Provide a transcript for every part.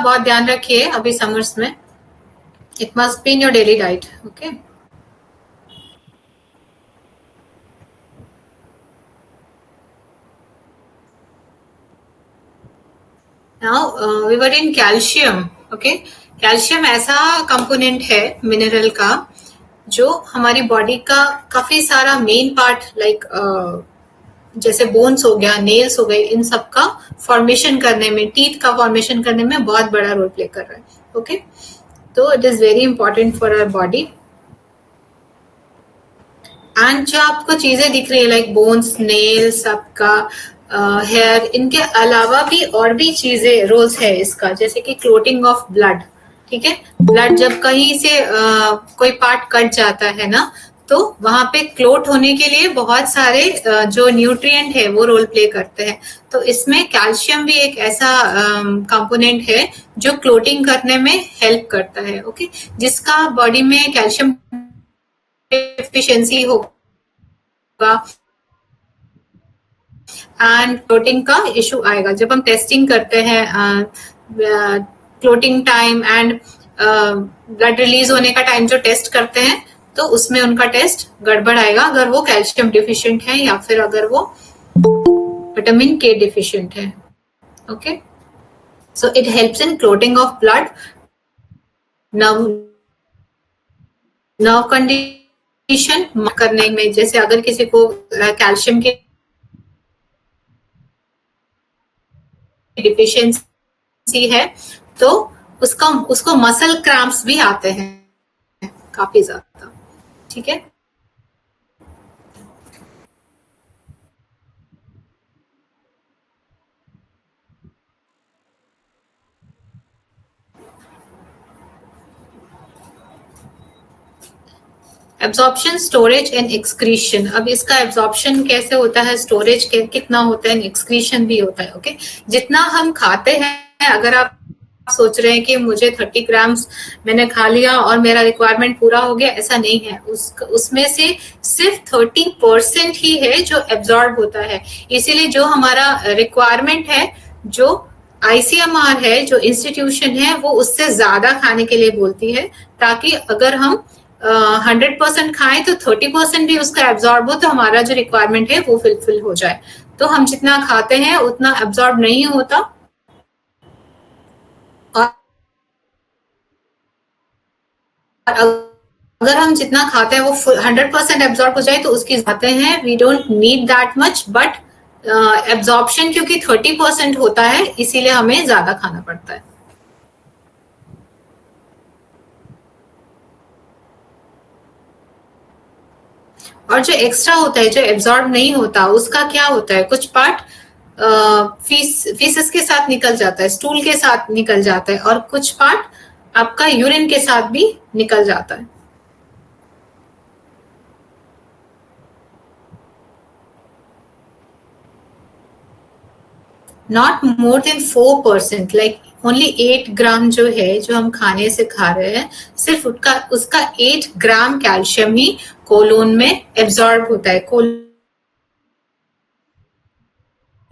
बहुत ध्यान रखिए अभी समर्स में. It must be in your daily diet. Okay. Now we were in calcium. Okay. Calcium ऐसा कंपोनेंट है मिनरल का जो हमारी बॉडी का काफी सारा मेन पार्ट लाइक जैसे बोन्स हो गया, नेल्स हो गए, इन सब का फॉर्मेशन करने में, टीथ का फॉर्मेशन करने में बहुत बड़ा रोल प्ले कर रहा है. ओके. तो it is very important for our body. And जो आपको चीजें दिख रही है लाइक बोन्स, नेल्स, आपका हेयर, इनके अलावा भी और भी चीजें रोल्स है इसका, जैसे कि क्लोटिंग ऑफ ब्लड. ठीक है. ब्लड जब कहीं से कोई पार्ट कट जाता है ना, तो वहां पे क्लोट होने के लिए बहुत सारे जो न्यूट्रिएंट है वो रोल प्ले करते हैं. तो इसमें कैल्शियम भी एक ऐसा कंपोनेंट है जो क्लोटिंग करने में हेल्प करता है. ओके. जिसका बॉडी में कैल्शियम एफिशिएंसी होगा एंड क्लोटिंग का इशू आएगा. जब हम टेस्टिंग करते हैं clotting time and blood release होने का टाइम जो टेस्ट करते हैं, तो उसमें उनका टेस्ट गड़बड़ आएगा अगर वो कैल्शियम डिफिशिएंट है या फिर अगर वो विटामिन के डिफिशिएंट है. Okay. So it helps in clotting of blood, nerve condition करने में. जैसे अगर किसी को कैल्शियम की डिफिशियंसी है तो उसको मसल क्रैम्प्स भी आते हैं काफी ज्यादा. ठीक है. Absorption, storage and excretion. अब इसका एब्जॉर्प्शन कैसे होता है, स्टोरेज कितना होता है, एक्सक्रीशन भी होता है. ओके. जितना हम खाते हैं, अगर आप सोच रहे हैं कि मुझे 30 ग्राम्स मैंने खा लिया और मेरा रिक्वायरमेंट पूरा हो गया, ऐसा नहीं है. उसमें से सिर्फ 30% ही है जो एब्जॉर्ब होता है. इसीलिए जो हमारा रिक्वायरमेंट है, जो ICMR है, जो इंस्टीट्यूशन है, वो उससे ज्यादा खाने के लिए बोलती है, ताकि अगर हम 100% खाएं तो 30% भी उसका एब्जॉर्ब हो, तो हमारा जो रिक्वायरमेंट है वो फुलफिल हो जाए. तो हम जितना खाते हैं उतना एब्जॉर्ब नहीं होता. और अगर हम जितना खाते हैं वो 100% एब्जॉर्ब हो जाए तो उसकी खाते हैं, we don't need that much. But absorption क्योंकि 30% होता है, इसीलिए हमें ज्यादा खाना पड़ता है. और जो एक्स्ट्रा होता है, जो एब्जॉर्ब नहीं होता, उसका क्या होता है, कुछ पार्ट फीसेस के साथ निकल जाता है, स्टूल के साथ निकल जाता है, और कुछ पार्ट आपका यूरिन के साथ भी निकल जाता है. Not more than 4%, like only 8 ग्राम जो है, जो हम खाने से खा रहे हैं, सिर्फ उसका 8 ग्राम कैल्शियम ही कोलोन में एब्जॉर्ब होता है.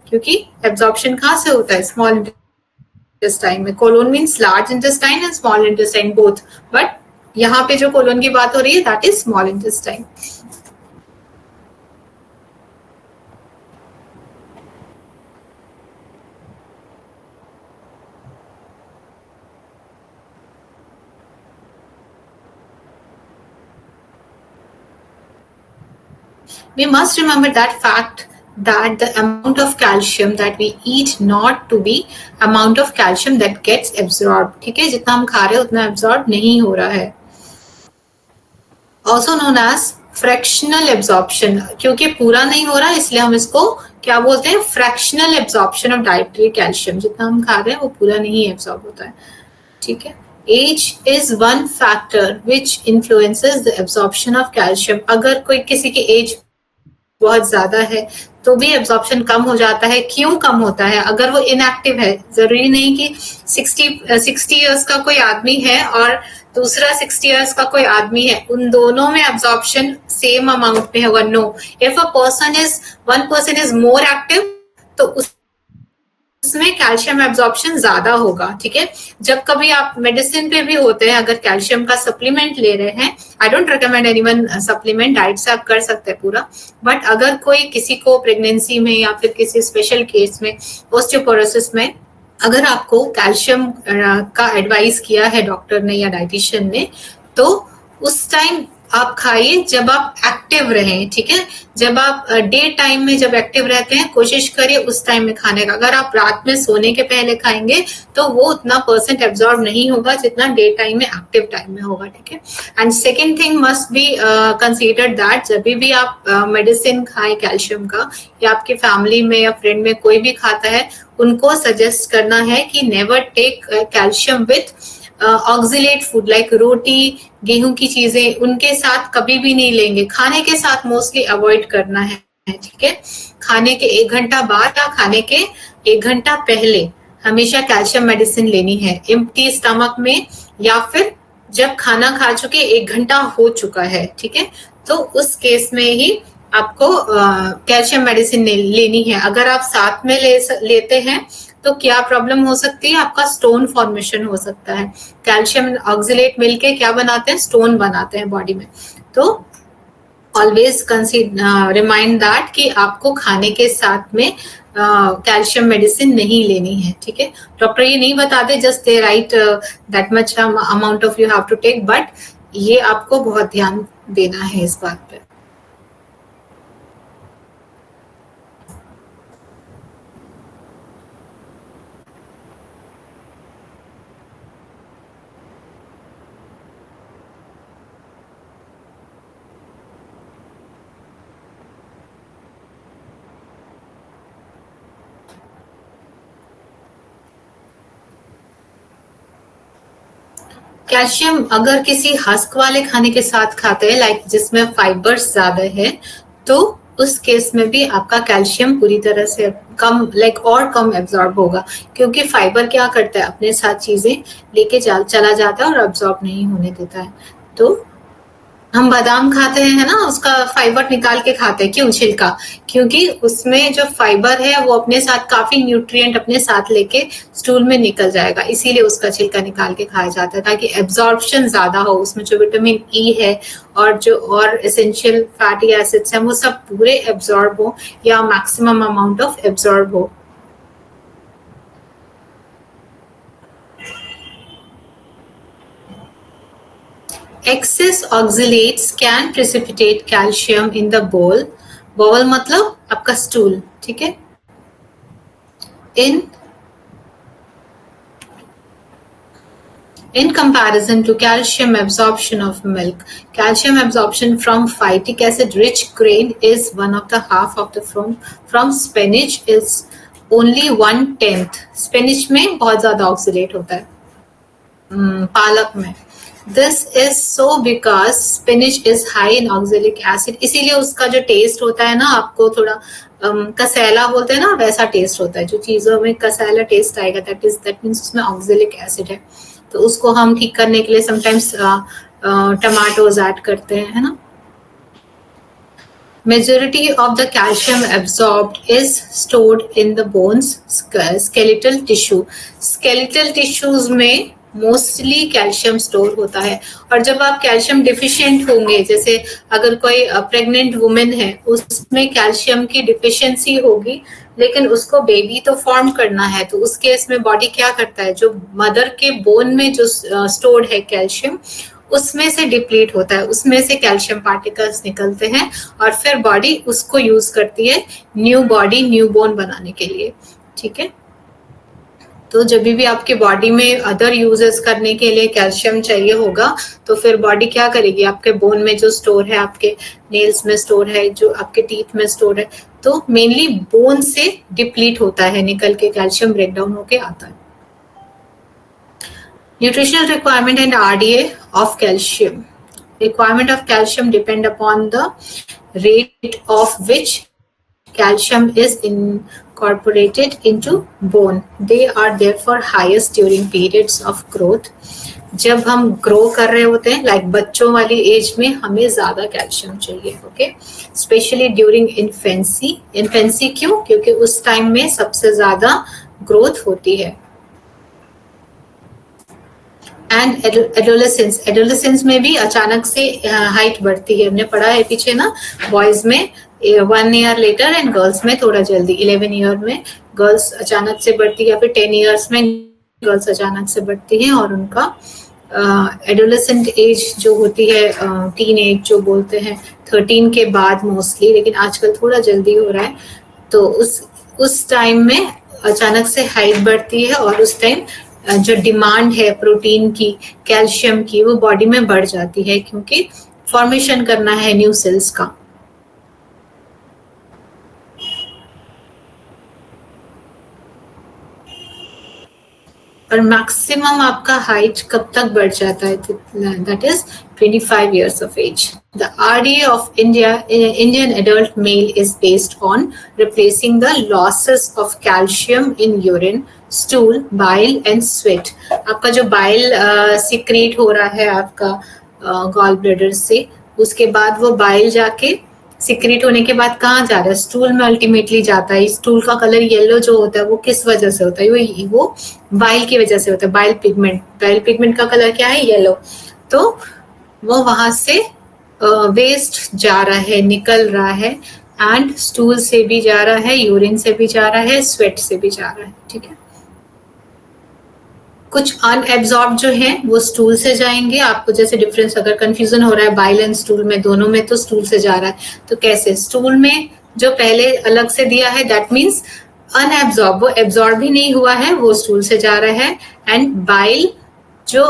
क्योंकि एब्जॉर्प्शन कहाँ से होता है, स्मॉल इंटेस्टाइन में. Colon means large intestine and small intestine both, but यहाँ पे जो कोलोन की बात हो रही है, that is small intestine. We must remember that fact that the amount of calcium that we eat not to be amount of calcium that gets absorbed. ठीक है. जितना हम खा रहे हैं उतना absorb नहीं हो रहा है. Also known as fractional absorption. क्योंकि पूरा नहीं हो रहा, इसलिए हम इसको क्या बोलते हैं, fractional absorption of dietary calcium. जितना हम खा रहे हैं वो पूरा नहीं absorb होता है. ठीक है. Age is one factor which influences the absorption of calcium. अगर कोई किसी की एज बहुत ज्यादा है तो भी एब्जॉर्प्शन कम हो जाता है. क्यों कम होता है, अगर वो इनएक्टिव है, जरूरी नहीं कि 60 इयर्स का कोई आदमी है और दूसरा 60 इयर्स का कोई आदमी है, उन दोनों में एब्जॉर्प्शन सेम अमाउंट में होगा. No, if one person is more active, तो उसमें कैल्शियम एब्जॉर्प्शन ज्यादा होगा, ठीक है। जब कभी आप मेडिसिन पे भी होते हैं, अगर कैल्शियम का सप्लीमेंट ले रहे हैं, I don't recommend anyone supplement, diet से आप कर सकते हैं पूरा, बट अगर कोई किसी को प्रेगनेंसी में या फिर किसी स्पेशल केस में, ऑस्टियोपोरोसिस में, अगर आपको कैल्शियम का एडवाइस किया है डॉक्टर ने या डाइटिशियन ने, तो उस टाइम आप खाइए जब आप एक्टिव रहें, ठीक है। जब आप डे टाइम में जब एक्टिव रहते हैं, कोशिश करिए उस टाइम में खाने का। अगर आप रात में सोने के पहले खाएंगे तो वो उतना परसेंट एब्जॉर्ब नहीं होगा जितना डे टाइम में एक्टिव टाइम में होगा, ठीक है। And second thing must be considered that जब भी आप मेडिसिन खाएं कैल्शियम का, या आपकी फैमिली में या फ्रेंड में कोई भी खाता है, उनको सजेस्ट करना है कि never take calcium with oxalate food like roti, गेहूं की चीजें, उनके साथ कभी भी नहीं लेंगे। खाने के साथ मोस्टली अवॉइड करना है, ठीक है। खाने के 1 घंटा बाद या खाने के 1 घंटा पहले हमेशा कैल्शियम मेडिसिन लेनी है, एम्प्टी स्टमक में, या फिर जब खाना खा चुके 1 घंटा हो चुका है, ठीक है। तो उस केस में ही आपको कैल्शियम मेडिसिन लेनी है। अगर आप साथ में लेते हैं तो क्या प्रॉब्लम हो सकती है, आपका स्टोन फॉर्मेशन हो सकता है। कैल्शियम ऑक्सिलेट मिलके क्या बनाते हैं, स्टोन बनाते हैं बॉडी में। तो ऑलवेज रिमाइंड दैट कि आपको खाने के साथ में कैल्शियम मेडिसिन नहीं लेनी है, ठीक है। डॉक्टर ये नहीं बताते, just the right that much amount of you have to take, but ये आपको बहुत ध्यान देना है इस बात पे। कैल्शियम अगर किसी हस्क वाले खाने के साथ खाते हैं, लाइक जिसमें फाइबर्स ज्यादा है, तो उस केस में भी आपका कैल्शियम पूरी तरह से कम, लाइक और कम एब्जॉर्ब होगा, क्योंकि फाइबर क्या करता है, अपने साथ चीजें लेके चला जाता है और एब्जॉर्ब नहीं होने देता है। तो हम बादाम खाते हैं ना, उसका फाइबर निकाल के खाते हैं, क्यों, छिलका, क्योंकि उसमें जो फाइबर है वो अपने साथ काफी न्यूट्रिएंट अपने साथ लेके स्टूल में निकल जाएगा, इसीलिए उसका छिलका निकाल के खाया जाता है, ताकि एब्जॉर्प्शन ज्यादा हो, उसमें जो विटामिन ई है और जो और एसेंशियल फैटी एसिड्स हैं वो सब पूरे एब्जॉर्ब हो, या मैक्सिमम अमाउंट ऑफ एब्जॉर्ब हो। Excess oxalates can precipitate calcium in the bowel. Bowel मतलब आपका स्टूल, ठीक है। In comparison to calcium absorption of milk, calcium absorption from phytic acid rich grain is one of the half of the from spinach is only 1/10. spinach में बहुत ज्यादा oxalate होता है, पालक में। This is so because spinach is high in oxalic acid, इसीलिए उसका जो टेस्ट होता है ना, आपको थोड़ा कसैला बोलते हैं ना, वैसा टेस्ट होता है। जो चीजों में कसैला टेस्ट आएगा, that means उसमें ऑक्सिलिक एसिड है, तो उसको हम ठीक करने के लिए समटाइम्स टमाटोज ऐड करते हैं, है ना। Majority of the calcium absorbed is stored in the bones, skeletal tissue. Skeletal tissues में मोस्टली कैल्शियम स्टोर होता है। और जब आप कैल्शियम डिफिशिएंट होंगे, जैसे अगर कोई प्रेग्नेंट वुमेन है, उसमें कैल्शियम की डिफिशिएंसी होगी, लेकिन उसको बेबी तो फॉर्म करना है, तो उस केस में बॉडी क्या करता है, जो मदर के बोन में जो स्टोर्ड है कैल्शियम, उसमें से डिप्लीट होता है, उसमें से कैल्शियम पार्टिकल्स निकलते हैं, और फिर बॉडी उसको यूज करती है न्यू बॉडी, न्यू बोन बनाने के लिए, ठीक है। तो जब भी आपके बॉडी में अदर यूजेस करने के लिए कैल्शियम चाहिए होगा, तो फिर बॉडी क्या करेगी, आपके बोन में जो स्टोर है, आपके नेल्स में स्टोर है, जो आपके टीथ में स्टोर है, तो मेनली बोन से डिप्लीट होता है, निकल के कैल्शियम ब्रेकडाउन होके आता है। Nutritional requirement and RDA of calcium. Requirement of calcium depend upon the rate of which calcium is incorporated into bone. They are therefore highest during periods of growth. जब हम grow कर रहे होते हैं, like बच्चों वाली एज में, हमें ज्यादा कैल्शियम चाहिए, okay. Specially during infancy. Infancy क्यों, क्योंकि उस टाइम में सबसे ज्यादा ग्रोथ होती है। एंड एडोलेसेंस में भी अचानक से हाइट बढ़ती है, हमने पढ़ा है पीछे ना, बॉयज में 1 ईयर लेटर एंड गर्ल्स में थोड़ा जल्दी। 11 ईयर में गर्ल्स अचानक से बढ़ती है, या फिर 10 ईयर्स में गर्ल्स अचानक से बढ़ती हैं, और उनका एडोलेसेंट एज जो होती है, टीन एज जो बोलते हैं, 13 के बाद मोस्टली, लेकिन आजकल थोड़ा जल्दी हो रहा है। तो उस टाइम में अचानक से हाइट बढ़ती है, और उस टाइम जो डिमांड है प्रोटीन की, कैल्शियम की, वो बॉडी में बढ़ जाती है, क्योंकि फॉर्मेशन करना है न्यू सेल्स का। और मैक्सिमम आपका हाइट कब तक बढ़ जाता है, that is 25 years of age. The RDA of Indian adult male is based on replacing the losses of calcium in urine, stool, bile and sweat. आपका जो बाइल सिक्रेट हो रहा है आपका गॉल ब्लैडर से, उसके बाद वो बाइल जाके सिक्रेट होने के बाद कहाँ जा रहा है, स्टूल में अल्टीमेटली जाता है। स्टूल का कलर येलो जो होता है वो किस वजह से होता है, वो बाइल की वजह से होता है। बाइल पिगमेंट का कलर क्या है, येलो। तो वो वहां से वेस्ट जा रहा है, निकल रहा है, एंड स्टूल से भी जा रहा है, यूरिन से भी जा रहा है, स्वेट से भी जा रहा है, ठीक है। कुछ अनएब्जॉर्ब जो है वो स्टूल से जाएंगे। आपको जैसे डिफरेंस अगर कंफ्यूजन हो रहा है बाइल एंड स्टूल में, दोनों में तो स्टूल से जा रहा है, तो कैसे, स्टूल में जो पहले अलग से दिया है दैट मीन्स अनएब्जॉर्ब, वो एब्जॉर्ब ही नहीं हुआ है, वो स्टूल से जा रहा है। एंड बाइल जो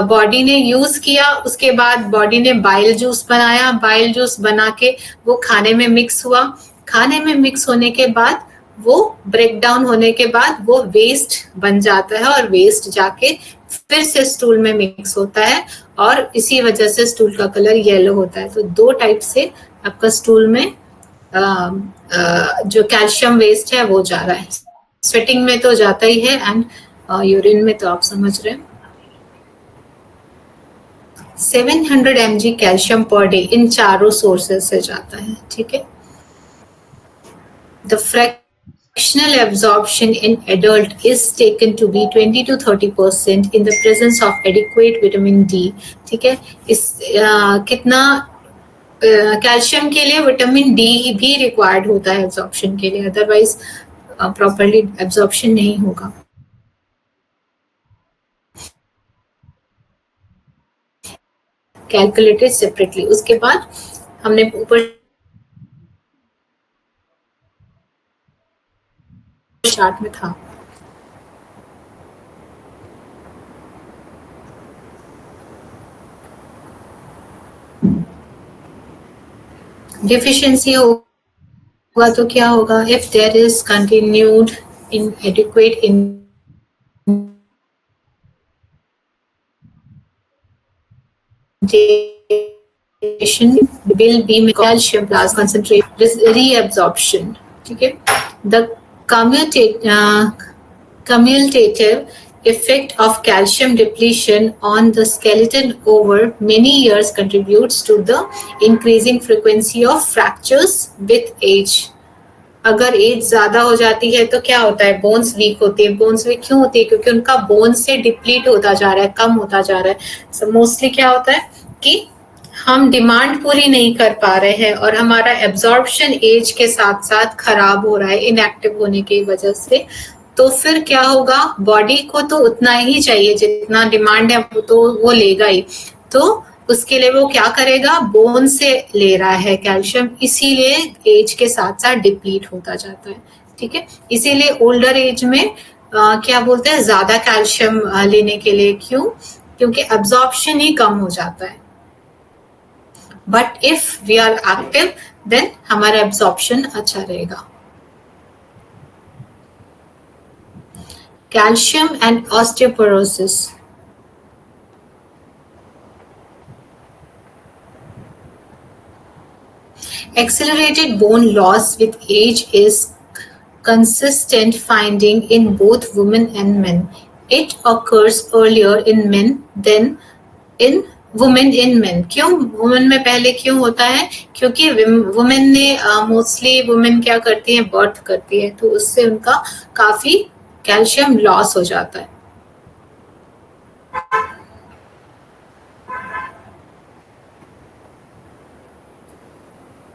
बॉडी ने यूज किया, उसके बाद बॉडी ने बाइल जूस बनाया, बाइल जूस बना के वो खाने में मिक्स हुआ, खाने में मिक्स होने के बाद वो ब्रेक डाउन होने के बाद वो वेस्ट बन जाता है, और वेस्ट जाके फिर से स्टूल में मिक्स होता है, और इसी वजह से स्टूल का कलर येलो होता है। तो 2 टाइप से आपका स्टूल में जो कैल्शियम वेस्ट है वो जा रहा है। स्वेटिंग में तो जाता ही है, एंड यूरिन में तो आप समझ रहे हैं। 700 mg calcium per day in चारों सोर्सेस से जाता है, ठीक है। The fractional absorption in adult is taken to be 20 to 30% in the presence of adequate vitamin D, ठीक है। इस कितना कैल्शियम के लिए विटामिन डी भी रिक्वायर्ड होता है एब्जॉर्प्शन के लिए, अदरवाइज प्रॉपरली एब्जॉर्प्शन नहीं होगा। Calculated separately. उसके बाद हमने ऊपर चार्ट में था, डिफिशियंसी होगा तो क्या होगा, if there is continued inadequate in will be calcium plus concentrate reabsorption, ठीक है। The cumulative effect of calcium depletion on the skeleton over many years contributes to the increasing frequency of fractures with age. अगर as ज्यादा हो जाती है तो क्या होता है, बोन्स वीक होती है। बोन्स वीक क्यों होती है, क्योंकि उनका बोन से डिप्लीट होता जा रहा है, कम होता जा रहा है। so मोस्टली क्या होता है कि हम डिमांड पूरी नहीं कर पा रहे हैं, और हमारा एब्जॉर्प्शन एज के साथ साथ खराब हो रहा है इनएक्टिव होने की वजह से। तो फिर क्या होगा, बॉडी को तो उतना ही चाहिए जितना डिमांड है, वो तो वो लेगा ही। तो उसके लिए वो क्या करेगा, बोन से ले रहा है कैल्शियम, इसीलिए एज के साथ साथ डिप्लीट होता जाता है, ठीक है। इसीलिए ओल्डर एज में क्या बोलते हैं, ज्यादा कैल्शियम लेने के लिए। क्यों, क्योंकि एब्जॉर्प्शन ही कम हो जाता है। But if we are active then हमारा एब्जॉर्प्शन अच्छा रहेगा। Calcium and osteoporosis. Accelerated bone loss with age is consistent finding in both women and men. It occurs earlier in men than in women in men. क्यों women में पहले क्यों होता है, क्योंकि women ने मोस्टली women क्या करती हैं, बर्थ करती है, तो उससे उनका काफी कैल्शियम लॉस हो जाता है।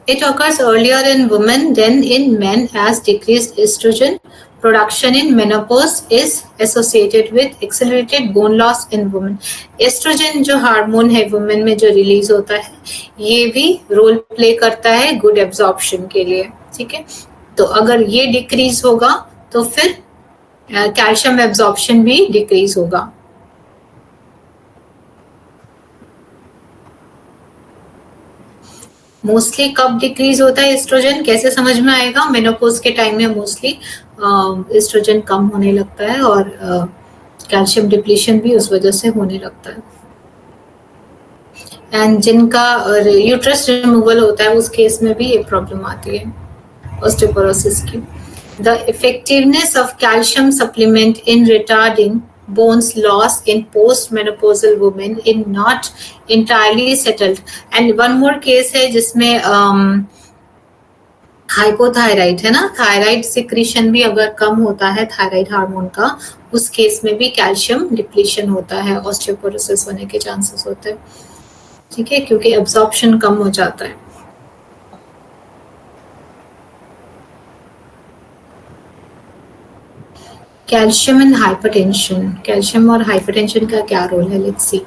It occurs earlier in women than in men as decreased estrogen production in menopause is associated with accelerated bone loss in women. Estrogen जो हार्मोन है वुमेन में जो रिलीज होता है, ये भी रोल प्ले करता है गुड एब्जॉर्प्शन के लिए, ठीक है। तो अगर ये डिक्रीज होगा तो फिर कैल्शियम एब्जॉर्प्शन भी डिक्रीज होगा। मोस्टली कब डिक्रीज होता है एस्ट्रोजन, कैसे समझ में आएगा? मेनोपॉज के टाइम में मोस्टली एस्ट्रोजन कम होने लगता है और कैल्शियम डिप्लीशन भी उस वजह से होने लगता है। एंड जिनका यूट्रस रिमूवल होता है उस केस में भी ये प्रॉब्लम आती है ऑस्टियोपोरोसिस की। The effectiveness of calcium supplement in retarding bones loss in post-menopausal women is not entirely settled. And one more case है जिसमें हाइपोथायराइड है ना, थायराइड सिक्रीशन भी अगर कम होता है थायराइड हार्मोन का, उस केस में भी कैल्शियम डिप्लीशन होता है, ऑस्टियोपोरोसिस होने के चांसेस होते हैं, ठीक है, क्योंकि एब्जॉर्प्शन कम हो जाता है। कैल्शियम एंड हाइपरटेंशन, कैल्शियम और हाइपरटेंशन का क्या रोल है, let's see.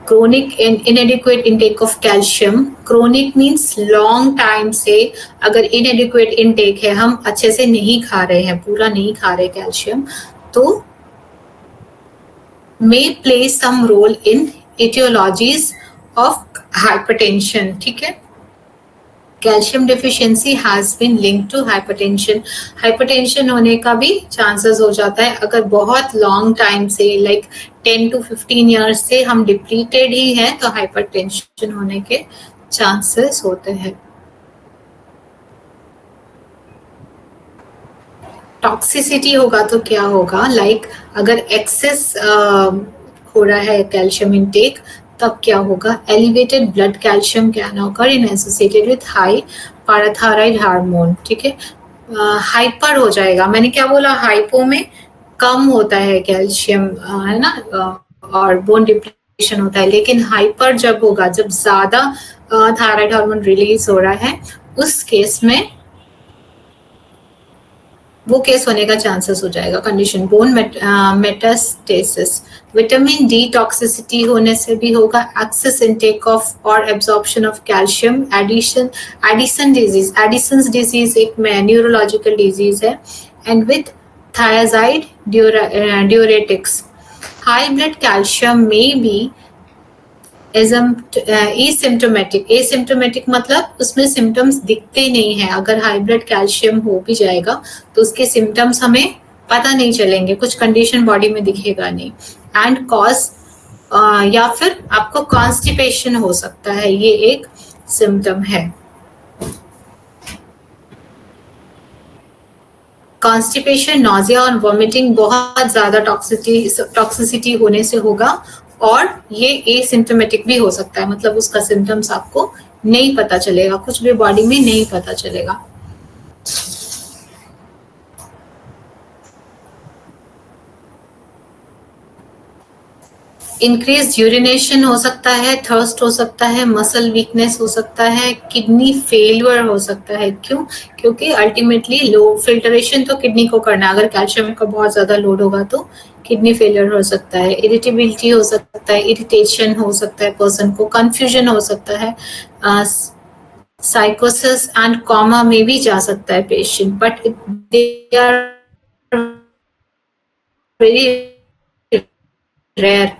Chronic इनएडिक्वेट intake of calcium, chronic means long time से अगर इनएडिक्वेट इनटेक है, हम अच्छे से नहीं खा रहे हैं, पूरा नहीं खा रहे कैल्शियम, तो may play some role in etiologies of hypertension, ठीक है। Calcium deficiency has been linked to hypertension, hypertension होने का भी चांसेस हो जाता है अगर बहुत लॉन्ग टाइम से लाइक 10 to 15 ईयर्स से हम डिप्लीटेड ही हैं, तो हाइपरटेंशन होने के चांसेस होते हैं। टॉक्सिसिटी होगा तो क्या होगा, लाइक अगर एक्सेस हो रहा है कैल्शियम इनटेक तब क्या होगा, elevated blood calcium can occur in associated with high parathyroid hormone, ठीक है। हाइपर हो जाएगा, मैंने क्या बोला, हाइपो में कम होता है कैल्शियम, है ना, और बोन डिप्लीशन होता है, लेकिन हाइपर जब होगा, जब ज्यादा थायराइड हार्मोन रिलीज हो रहा है, उस केस में वो केस होने का चांसेस हो जाएगा। Condition bone metastasis, vitamin d toxicity होने से भी होगा, एक्सेस इनटेक ऑफ और absorption of calcium, Addison disease, Addison's disease एक न्यूरोलॉजिकल डिजीज है, and with thyroid diuretics. High blood calcium में भी एसिम्टोमेटिक, एसिम्टोमेटिक मतलब उसमें सिम्टम्स दिखते नहीं है, अगर हाई ब्लड कैल्शियम हो भी जाएगा तो उसके सिम्टम्स हमें पता नहीं चलेंगे, कुछ कंडीशन बॉडी में दिखेगा नहीं, एंड कॉज या फिर आपको कॉन्स्टिपेशन हो सकता है, ये एक सिम्टम है। कॉन्स्टिपेशन, नॉजिया और वॉमिटिंग बहुत ज्यादा टॉक्सिसिटी होने से होगा, और ये एसिम्टोमेटिक भी हो सकता है, मतलब उसका सिम्टम्स आपको नहीं पता चलेगा, कुछ भी बॉडी में नहीं पता चलेगा। इंक्रीज यूरिनेशन हो सकता है, थर्स्ट हो सकता है, मसल वीकनेस हो सकता है, किडनी फेलियर हो सकता है। क्यों? क्योंकि अल्टीमेटली लो फिल्टरेशन तो किडनी को करना है, अगर कैल्शियम का बहुत ज्यादा लोड होगा तो किडनी फेलियर हो सकता है, इरिटेबिलिटी हो सकता है, इरिटेशन हो सकता है पर्सन को, कंफ्यूजन हो सकता है, साइकोसिस एंड कॉमा में भी जा सकता है patient, but they are very rare.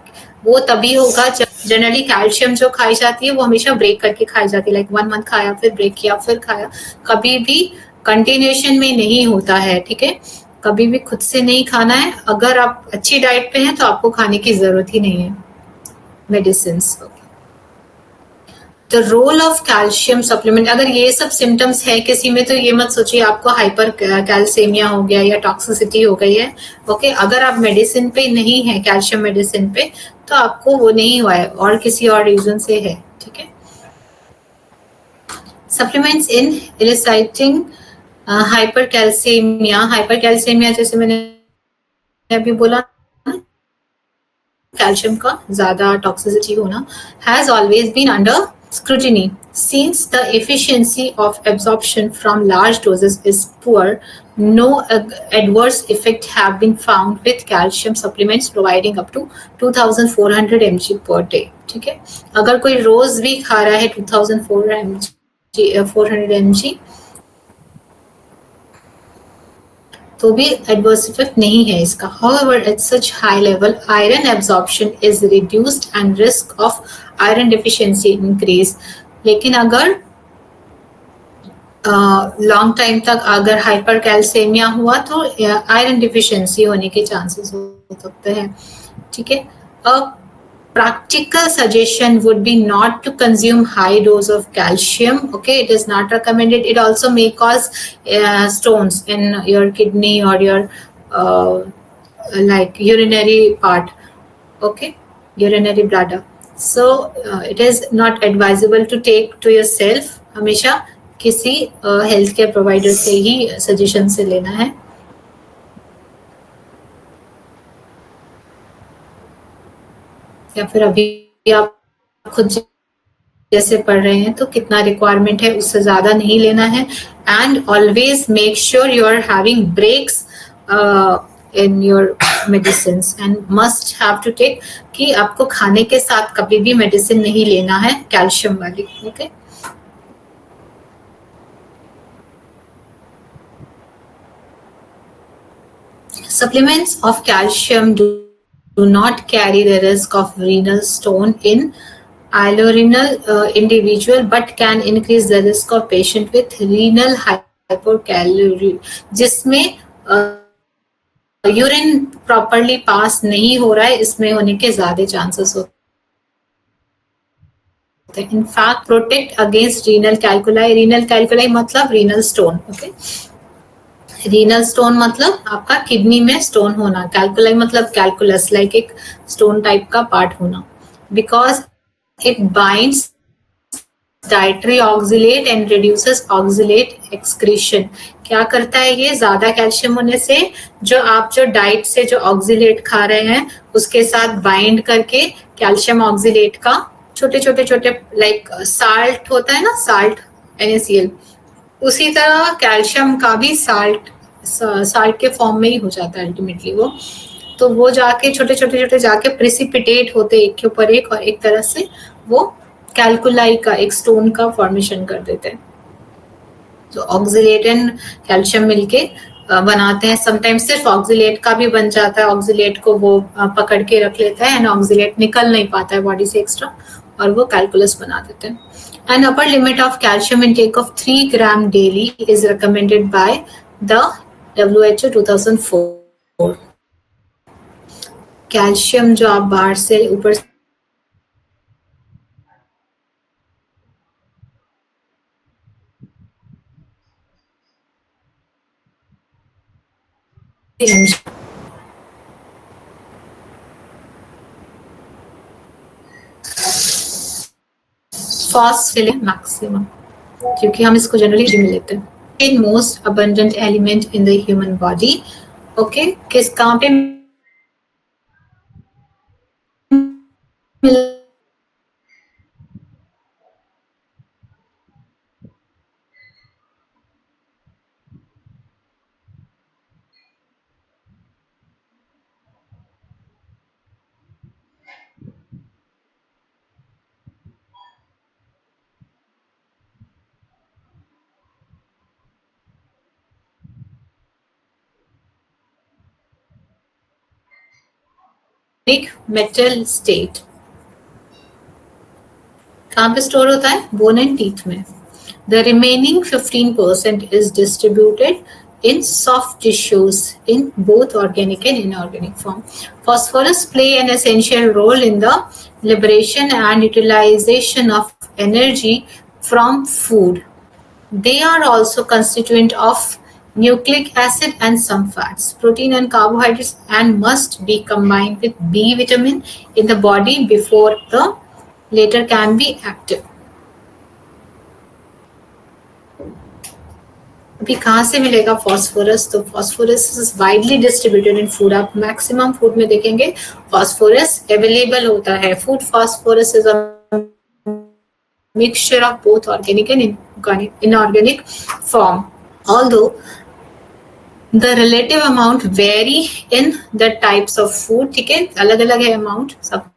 वो तभी होगा जब जनरली कैल्शियम जो खाई जाती है वो हमेशा ब्रेक करके खाई जाती है, लाइक 1 मंथ खाया फिर ब्रेक किया फिर खाया, कभी भी कंटिन्यूएशन में नहीं होता है, ठीक है। कभी भी खुद से नहीं खाना है, अगर आप अच्छी डाइट पे हैं तो आपको खाने की जरूरत ही नहीं है medicine. The role of calcium supplement, अगर ये सब सिम्टम्स है किसी में तो ये मत सोचिए आपको हाइपर कैल्सेमिया हो गया या टॉक्सिसिटी हो गई है, ओके। अगर आप मेडिसिन पे नहीं है, कैल्शियम मेडिसिन पे, तो आपको वो नहीं हुआ है और किसी और रीजन से है, ठीक है। Supplements in eliciting hypercalcemia, hypercalcemia जैसे मैंने अभी बोला कैल्शियम का ज्यादा टॉक्सिसिटी होना, has always been under scrutiny. Since the efficiency of absorption from large doses is poor, no adverse effect have been found with calcium supplements providing up to 2400 mg per day. ठीक है, अगर कोई रोज भी खा रहा है 400 mg तो भी एडवर्स इफेक्ट नहीं है इसका. However, at such high level, iron absorption is reduced and risk of iron deficiency increase. लेकिन अगर लॉन्ग टाइम तक अगर हाइपर कैल्सियमिया हुआ तो आयरन डिफिशियंसी होने के चांसेस हो सकते हैं. ठीक है, practical suggestion would be not to consume high dose of calcium. Okay, it is not recommended. It also may cause stones in your kidney or your like urinary part. Okay, urinary bladder. So it is not advisable to take to yourself. हमेशा किसी health care provider से ही suggestion से लेना है. या फिर अभी आप खुद जैसे पढ़ रहे हैं तो कितना रिक्वायरमेंट है उससे ज्यादा नहीं लेना है. And always make sure you are having breaks in your medicine and must have to take कि आपको खाने के साथ कभी भी मेडिसिन नहीं लेना है कैल्शियम वाली. Okay, supplements of calcium do not carry the risk of renal stone in allorenal individual but can increase the risk of patient with renal hypercalciuria जिसमें यूरिन प्रॉपरली पास नहीं हो रहा है, इसमें होने के ज्यादा चांसेस होते हैं. In fact protect against renal calculi. Renal calculi मतलब renal stone. Okay, renal stone मतलब आपका किडनी में स्टोन होना. कैल्कुलाई मतलब कैलकुलस, लाइक एक स्टोन टाइप का पार्ट होना. Because it binds dietary oxalate and reduces oxalate excretion. क्या करता है ये, ज्यादा कैल्शियम होने से जो डाइट से जो ऑक्सिलेट खा रहे हैं उसके साथ बाइंड करके कैल्शियम ऑक्सिलेट का छोटे छोटे लाइक साल्ट होता है ना, साल्ट NaCl, उसी तरह कैल्शियम का भी साल्ट के फॉर्म में ही हो जाता है अल्टीमेटली वो. तो वो जाके छोटे जाके प्रेसिपिटेट होते एक के ऊपर एक और एक तरह से वो कैल्कुलाई का एक स्टोन का फॉर्मेशन कर देते हैं. तो ऑक्सिलेट एंड कैल्शियम मिलके बनाते हैं. समटाइम्स सिर्फ ऑक्सिलेट का भी बन जाता है. ऑक्सिलेट को वो पकड़ के रख लेता है एंड ऑक्सिलेट निकल नहीं पाता है बॉडी से एक्स्ट्रा और वो कैल्कुलस बना देते हैं. An upper limit of calcium intake of 3 gram daily is recommended by the WHO 2004. Calcium जो आप बाहर से ऊपर फॉस्फेट मैक्सिमम, क्योंकि हम इसको जनरली में लेते हैं. In most abundant element in the human body. Okay, किस कहाँ पे मेटल स्टेट कहाँ पे स्टोर होता है, बोन एंड टीथ में. The remaining 15% is distributed in soft tissues in both organic and inorganic form. Phosphorus play an essential role in the liberation and utilization of energy from food. They are also constituent of nucleic acid and some fats, protein and carbohydrates, and must be combined with B vitamin in the body before the later can be active. भी कहाँ से मिलेगा phosphorus? तो phosphorus is widely distributed in food. आप maximum food में देखेंगे phosphorus available होता है. Food phosphorus is a mixture of both organic and inorganic form, although the relative amount vary in the types of food. ठीक है, अलग अलग है अमाउंट सब.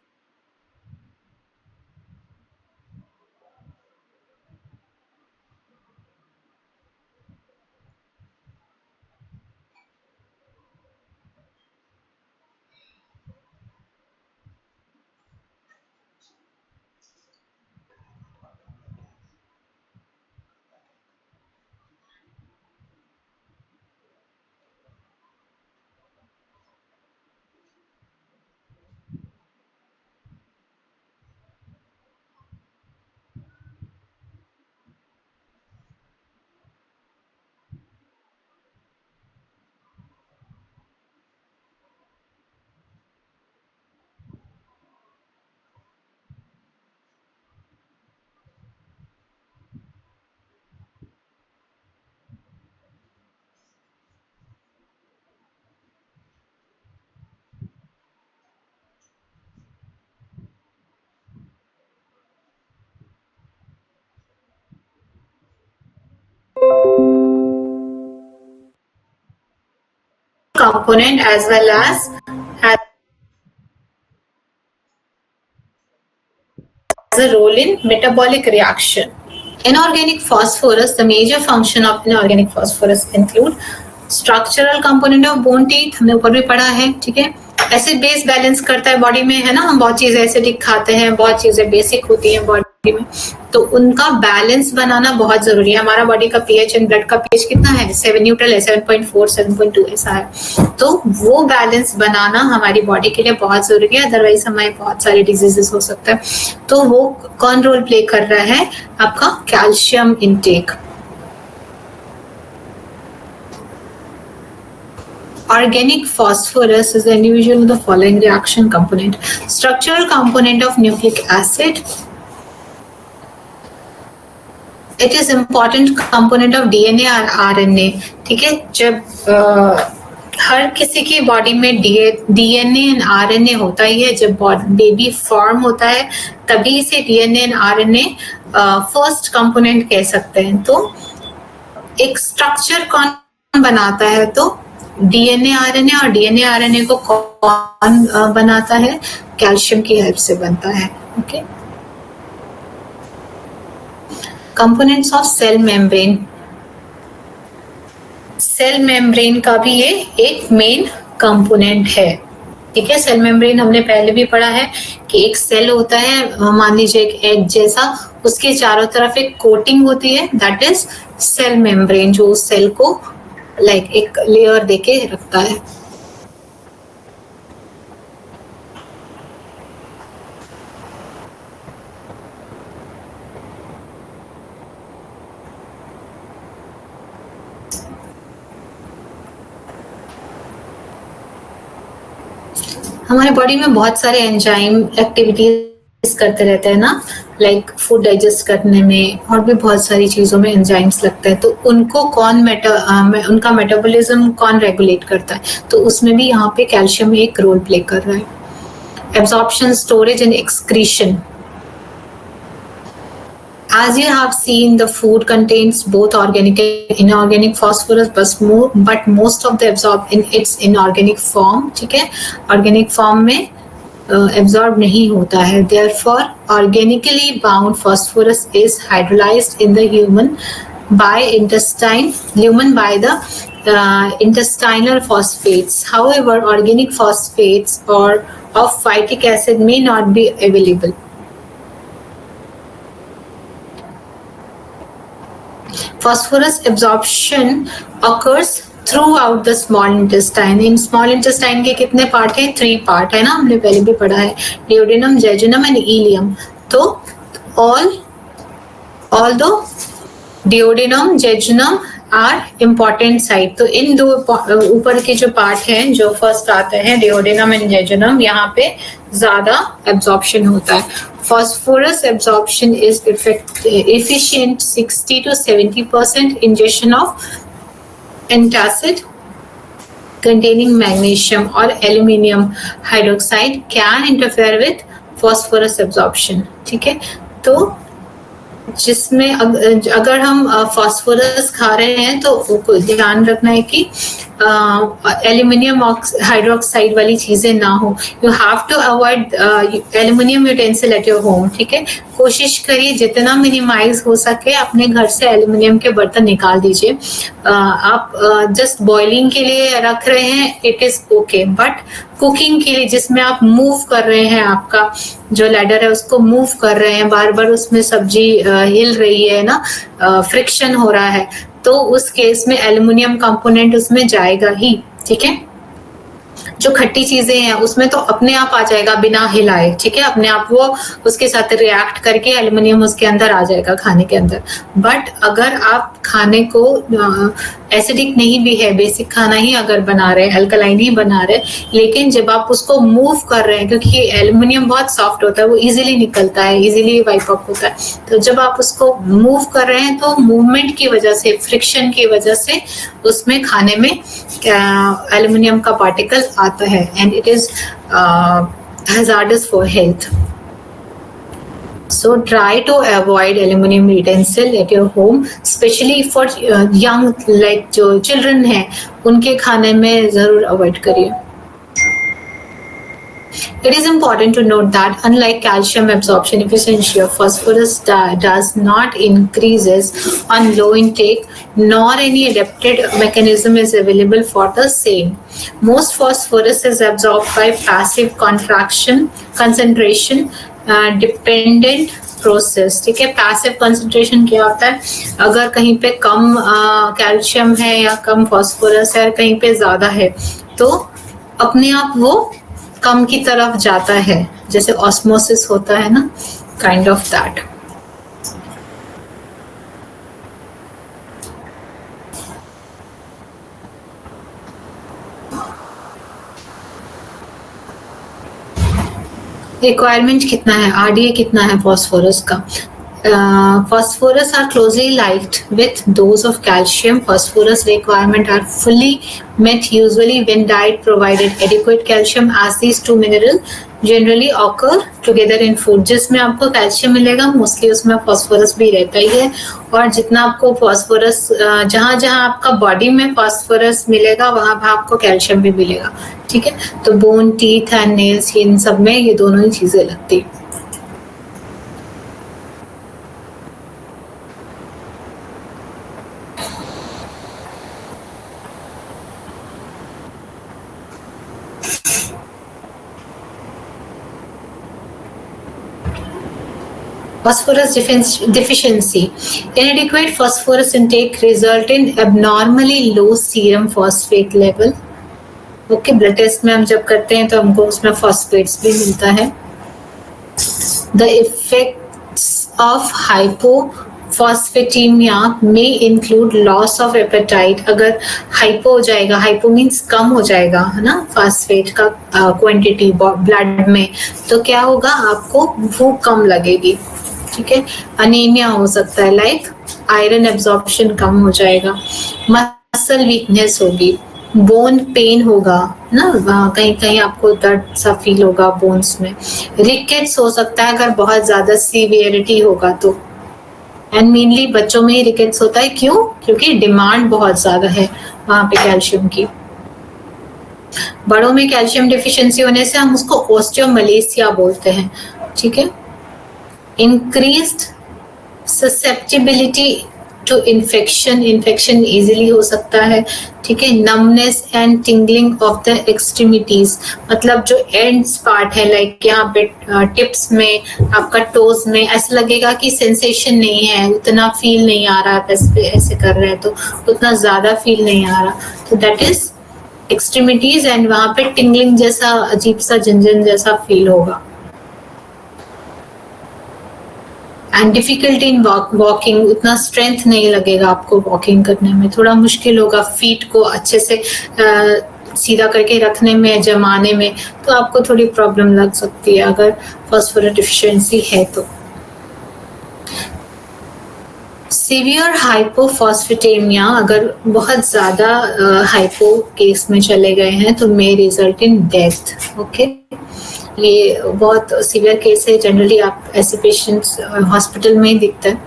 Component as well as has a role in metabolic reaction. Inorganic phosphorus, the major function of inorganic phosphorus include structural component of bone teeth, हमने ऊपर भी पढ़ा है. ठीक है, एसिड बेस बैलेंस करता है बॉडी में, है ना. हम बहुत चीजें एसिडिक खाते हैं, बहुत चीजें बेसिक होती हैं बॉडी में, तो उनका बैलेंस बनाना बहुत जरूरी है. हमारा बॉडी का पीएच एंड ब्लड का पीएच कितना है? 7 न्यूट्रल है, 7.4 7.2 ऐसा है. तो वो बैलेंस बनाना हमारी बॉडी के लिए बहुत जरूरी है, अदरवाइज हमारे बहुत सारे डिजीजेस हो सकते हैं. तो वो कौन रोल प्ले कर रहा है? आपका calcium intake. Organic phosphorus is the individual of the following reaction component. Structural component of nucleic acid. It is important component of DNA और RNA. ठीक है, जब हर किसी की बॉडी में DNA एंड RNA होता ही है. जब बेबी फॉर्म होता है तभी इसे DNA and RNA first component कह सकते हैं. तो एक स्ट्रक्चर कौन बनाता है? तो DNA RNA, और DNA RNA को कौन बनाता है? कैल्शियम की हेल्प से बनता है. Okay, components of cell membrane. Cell membrane का भी ये एक मेन कंपोनेंट है. ठीक है, सेल मेम्ब्रेन हमने पहले भी पढ़ा है कि एक सेल होता है, मान लीजिए एक एग जैसा, उसके चारों तरफ एक कोटिंग होती है, दैट इज सेल मेम्ब्रेन, जो उस सेल को लाइक एक लेयर देके रखता है. हमारे बॉडी में बहुत सारे एंजाइम एक्टिविटीज करते रहते हैं ना, लाइक फूड डाइजेस्ट करने में और भी बहुत सारी चीजों में एंजाइम्स लगता है. तो उनको उनका मेटाबॉलिज्म कौन रेगुलेट करता है? तो उसमें भी यहाँ पे कैल्शियम एक रोल प्ले कर रहा है. Absorption, storage and excretion. As you have seen, the food contains both organic and inorganic phosphorus, but most of the absorb in its inorganic form. ठीक है, organic form में absorb नहीं होता है. Therefore, organically bound phosphorus is hydrolyzed in the human by the intestinal phosphates. However, organic phosphates or of phytic acid may not be available. Phosphorus absorption occurs throughout the small intestine. In small intestine के कितने part हैं? 3 part है ना, हमने पहले भी पढ़ा है, duodenum, jejunum and ileum. तो although duodenum, jejunum are important site, तो इन दो ऊपर के जो पार्ट हैं जो फर्स्ट आते हैं duodenum and jejunum, यहाँ पे ज्यादा absorption होता है. Phosphorus absorption is efficient 60 to 70% ingestion of antacid containing magnesium or aluminium hydroxide can interfere with phosphorus absorption. ठीक है, तो जिसमें अगर हम फास्फोरस खा रहे हैं तो ध्यान रखना है कि एल्यूमिनियम हाइड्रोक्साइड वाली चीजें ना हो. You have to avoid aluminium utensil at your home. ठीक है, कोशिश करिए जितना मिनिमाइज हो सके अपने घर से एल्यूमिनियम के बर्तन निकाल दीजिए. आप जस्ट बॉइलिंग के लिए रख रहे हैं, it is okay, but cooking के लिए जिसमें आप मूव कर रहे हैं, आपका जो लैडर है उसको मूव कर रहे हैं, बार बार उसमें सब्जी हिल रही है ना, फ्रिक्शन हो रहा है, तो उस केस में एल्युमिनियम कंपोनेंट उसमें जाएगा ही. ठीक है, जो खट्टी चीजें हैं उसमें तो अपने आप आ जाएगा बिना हिलाए. ठीक है, अपने आप वो उसके साथ रिएक्ट करके एल्युमिनियम उसके अंदर आ जाएगा खाने के अंदर. बट अगर आप खाने को एसिडिक नहीं भी है, बेसिक खाना ही अगर बना रहे हैं, अल्कलाइन ही बना रहे, लेकिन जब आप उसको मूव कर रहे हैं, क्योंकि एल्युमिनियम बहुत सॉफ्ट होता है, वो इजीली निकलता है, इजीली वाइप अप होता है, तो जब आप उसको मूव कर रहे हैं तो मूवमेंट की वजह से, फ्रिक्शन की वजह से उसमें खाने में एल्युमिनियम का पार्टिकल आता है, and it is hazardous for health. So try to avoid aluminum utensil at your home, especially for young, like जो children हैं उनके खाने में जरूर अवॉइड करिए. It is important to note that unlike calcium absorption efficiency of phosphorus does not increases on low intake, nor any adapted mechanism is available for the same. Most phosphorus is absorbed by passive concentration dependent process. ठीक है, passive concentration क्या होता है, अगर कहीं पे कम calcium है या कम फास्फोरस है, कहीं पे ज्यादा है, तो अपने आप वो कम की तरफ जाता है, जैसे ऑस्मोसिस होता है ना, काइंड ऑफ दैट. रिक्वायरमेंट कितना है, आरडीए कितना है फॉस्फोरस का. Phosphorus are closely linked with those of calcium. Phosphorus requirement are fully met usually when diet provided adequate calcium, as these two minerals generally occur together in food. जिसमें आपको calcium मिलेगा mostly उसमें phosphorus भी रहता ही है, और जितना आपको फास्फोरस, जहाँ जहाँ आपका बॉडी में फास्फोरस मिलेगा वहाँ वहाँ आपको कैल्शियम भी मिलेगा. ठीक है, तो बोन, टीथ एंड नेल्स, इन सब में ये दोनों ही चीजें लगती है. Phosphorus deficiency. Inadequate phosphorus intake result in abnormally low serum phosphate level. Okay, blood test में हम जब करते हैं तो हमको उसमें फॉस्फेट्स भी मिलता है. The effects of hypophosphatemia may include loss of appetite. अगर हाइपो हो जाएगा, हाइपो मीन्स कम हो जाएगा, है ना, फास्फेट का क्वांटिटी ब्लड में, तो क्या होगा, आपको भूख कम लगेगी. ठीक है, अनीमिया हो सकता है, लाइक आयरन एब्जॉर्प्शन कम हो जाएगा, मसल वीकनेस होगी, बोन पेन होगा ना, कहीं कहीं आपको दर्द सा फील होगा बोन्स में. रिकेट्स हो सकता है अगर बहुत ज्यादा सीवियरिटी होगा तो, एंड मेनली बच्चों में ही रिकेट्स होता है. क्यों? क्योंकि डिमांड बहुत ज्यादा है वहां पे कैल्शियम की. बड़ों में कैल्शियम डिफिशिएंसी होने से हम उसको ऑस्टियोमलेसिया बोलते हैं. ठीक है, increased susceptibility to infection easily हो सकता है. ठीक है, numbness and tingling of the extremities, मतलब जो एंड्स पार्ट है, लाइक यहाँ पे टिप्स में, आपका टोज में ऐसा लगेगा कि सेंसेशन नहीं है, उतना फील नहीं आ रहा है, ऐसे कर रहे हैं तो उतना ज्यादा फील नहीं आ रहा, तो दैट इज एक्सट्रीमिटीज. एंड वहां पे टिंगलिंग जैसा, अजीब सा झंझन जैसा फील होगा. एंड डिफिकल्टी इन वॉकिंग, उतना स्ट्रेंथ नहीं लगेगा आपको वॉकिंग करने में, थोड़ा मुश्किल होगा फीट को अच्छे से सीधा करके रखने में, जमाने में, तो आपको थोड़ी प्रॉब्लम लग सकती है अगर फॉस्फोरस डिफिशिएंसी है तो. सीवियर हाइपोफॉस्फेटेमिया, अगर बहुत ज़्यादा हाइपो केस में चले गए हैं तो may result in death. Okay, ये बहुत सीवियर केस है, जनरली आप ऐसे पेशेंट्स हॉस्पिटल में ही दिखता है।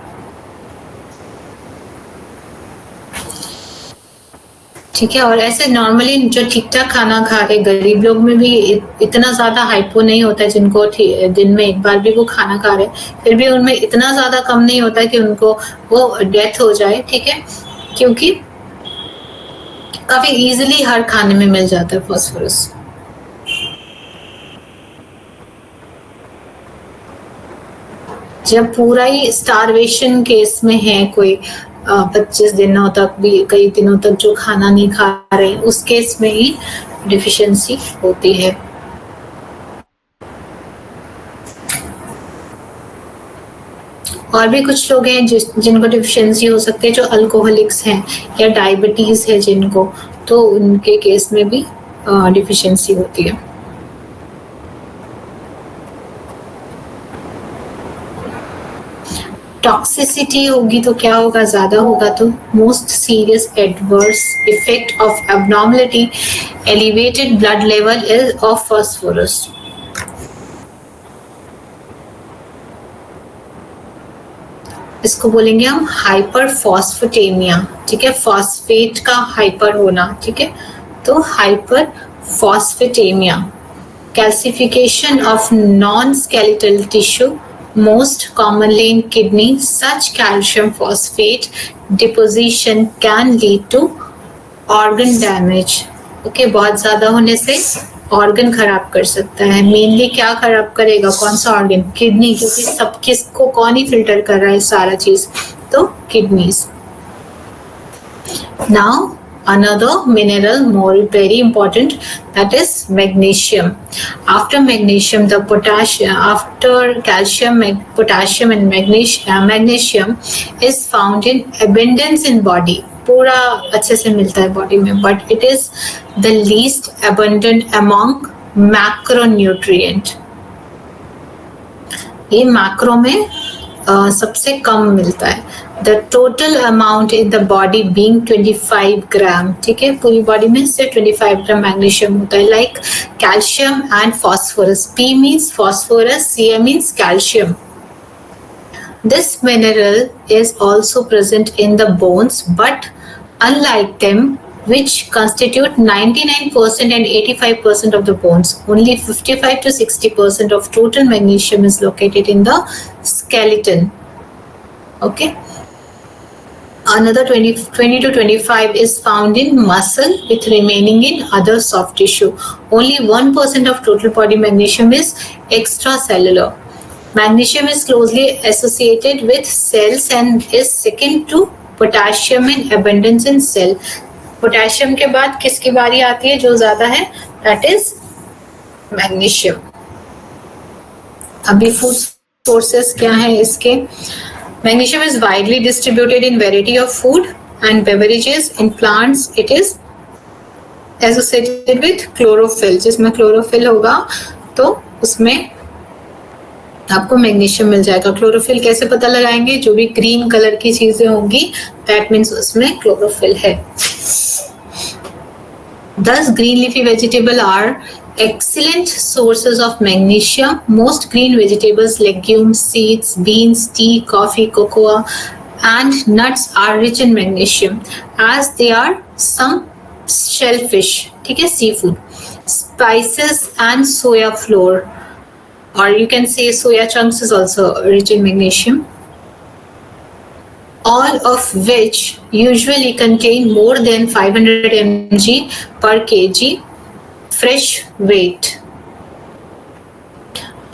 ठीक है, और ऐसे नॉर्मली जो ठीक ठाक खाना खा रहे गरीब लोग में भी इतना ज्यादा हाइपो नहीं होता है, जिनको दिन में एक बार भी वो खाना खा रहे फिर भी उनमें इतना ज्यादा कम नहीं होता कि उनको वो डेथ हो जाए। ठीक है, क्योंकि काफी इजीली हर खाने में मिल जाता है फास्फोरस। जब पूरा ही स्टारवेशन केस में है, कोई 25 दिनों तक भी, कई दिनों तक जो खाना नहीं खा रहे, उस केस में ही डिफिशियंसी होती है। और भी कुछ लोग हैं जिनको डिफिशियंसी हो सकती है, जो अल्कोहलिक्स हैं या डायबिटीज है जिनको, तो उनके केस में भी डिफिशियंसी होती है। टॉक्सिसिटी होगी तो क्या होगा, ज्यादा होगा तो most serious adverse effect of abnormality elevated blood level is of phosphorus. इसको बोलेंगे हम हाइपर फॉस्फेटेमिया। ठीक है, फॉस्फेट का हाइपर होना। ठीक है, तो hyper फॉस्फेटेमिया, calcification of non-skeletal tissue, most commonly in kidney. Such calcium phosphate deposition can lead to organ damage. Okay, बहुत ज़्यादा होने से ऑर्गन खराब कर सकता है। मेनली क्या खराब करेगा, कौन सा ऑर्गन? किडनी, क्योंकि सब किसको कौन ही फिल्टर कर रहा है सारा चीज, तो kidneys. Now another mineral more very important, that is magnesium. After magnesium, the potassium, after calcium, potassium and magnesium is found in abundance in body. पूरा अच्छे से मिलता है बॉडी में, but it is the least abundant among macronutrient. ये macro में सबसे कम मिलता है। The total amount in the body being 25 ग्राम। ठीक है, पूरी बॉडी में सिर्फ 25 ग्राम मैग्नीशियम होता है। Like calcium and phosphorus, P means phosphorus, Cm means calcium. This mineral is also present in the bones, but unlike them, which constitute 99% and 85% of the bones, only 55 to 60% of total magnesium is located in the skeleton. Okay. Another 20 to 25 is found in muscle, with remaining in other soft tissue. Only 1% of total body magnesium is extracellular. Magnesium is closely associated with cells and is second to potassium in abundance in cell. Potassium के बाद किसकी बारी आती है जो ज्यादा है? That is magnesium. अभी फूड सोर्सेस क्या है इसके? Magnesium is widely distributed in variety of food and beverages. In plants it is associated with chlorophyll. जिसमें क्लोरोफिल होगा तो उसमें आपको मैग्नीशियम मिल जाएगा। क्लोरोफिल कैसे पता लगाएंगे? जो भी ग्रीन कलर की चीजें होंगी दैट मीन्स उसमें क्लोरोफिल है। Thus, green leafy vegetable are excellent sources of magnesium. Most green vegetables, legumes, seeds, beans, tea, coffee, cocoa, and nuts are rich in magnesium, as they are some shellfish. ठीक है, seafood, spices, and soya flour, or you can say soya chunks is also rich in magnesium. All of which usually contain more than 500 mg per kg fresh weight.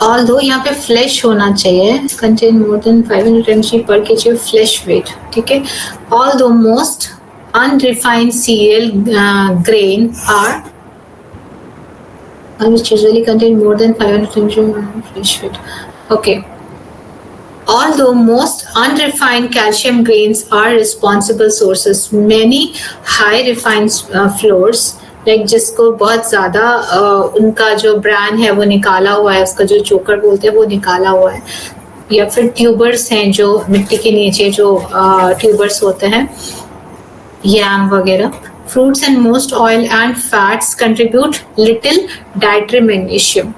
Although यहाँ पे fresh होना चाहिए, contain more than 500 mg per kg fresh weight. ठीक है, although most unrefined cereal grain are which usually contain more than 500 mg fresh weight. Okay. Although most unrefined calcium grains are responsible sources, many high refined flours, like जिसको बहुत ज़्यादा उनका जो brand है वो निकाला हुआ है, उसका जो चोकर बोलते हैं वो निकाला हुआ है, या फिर ट्यूबर्स हैं जो मिट्टी के नीचे जो ट्यूबर्स होते हैं, yam वगैरह. Fruits and most oil and fats contribute little dietary magnesium.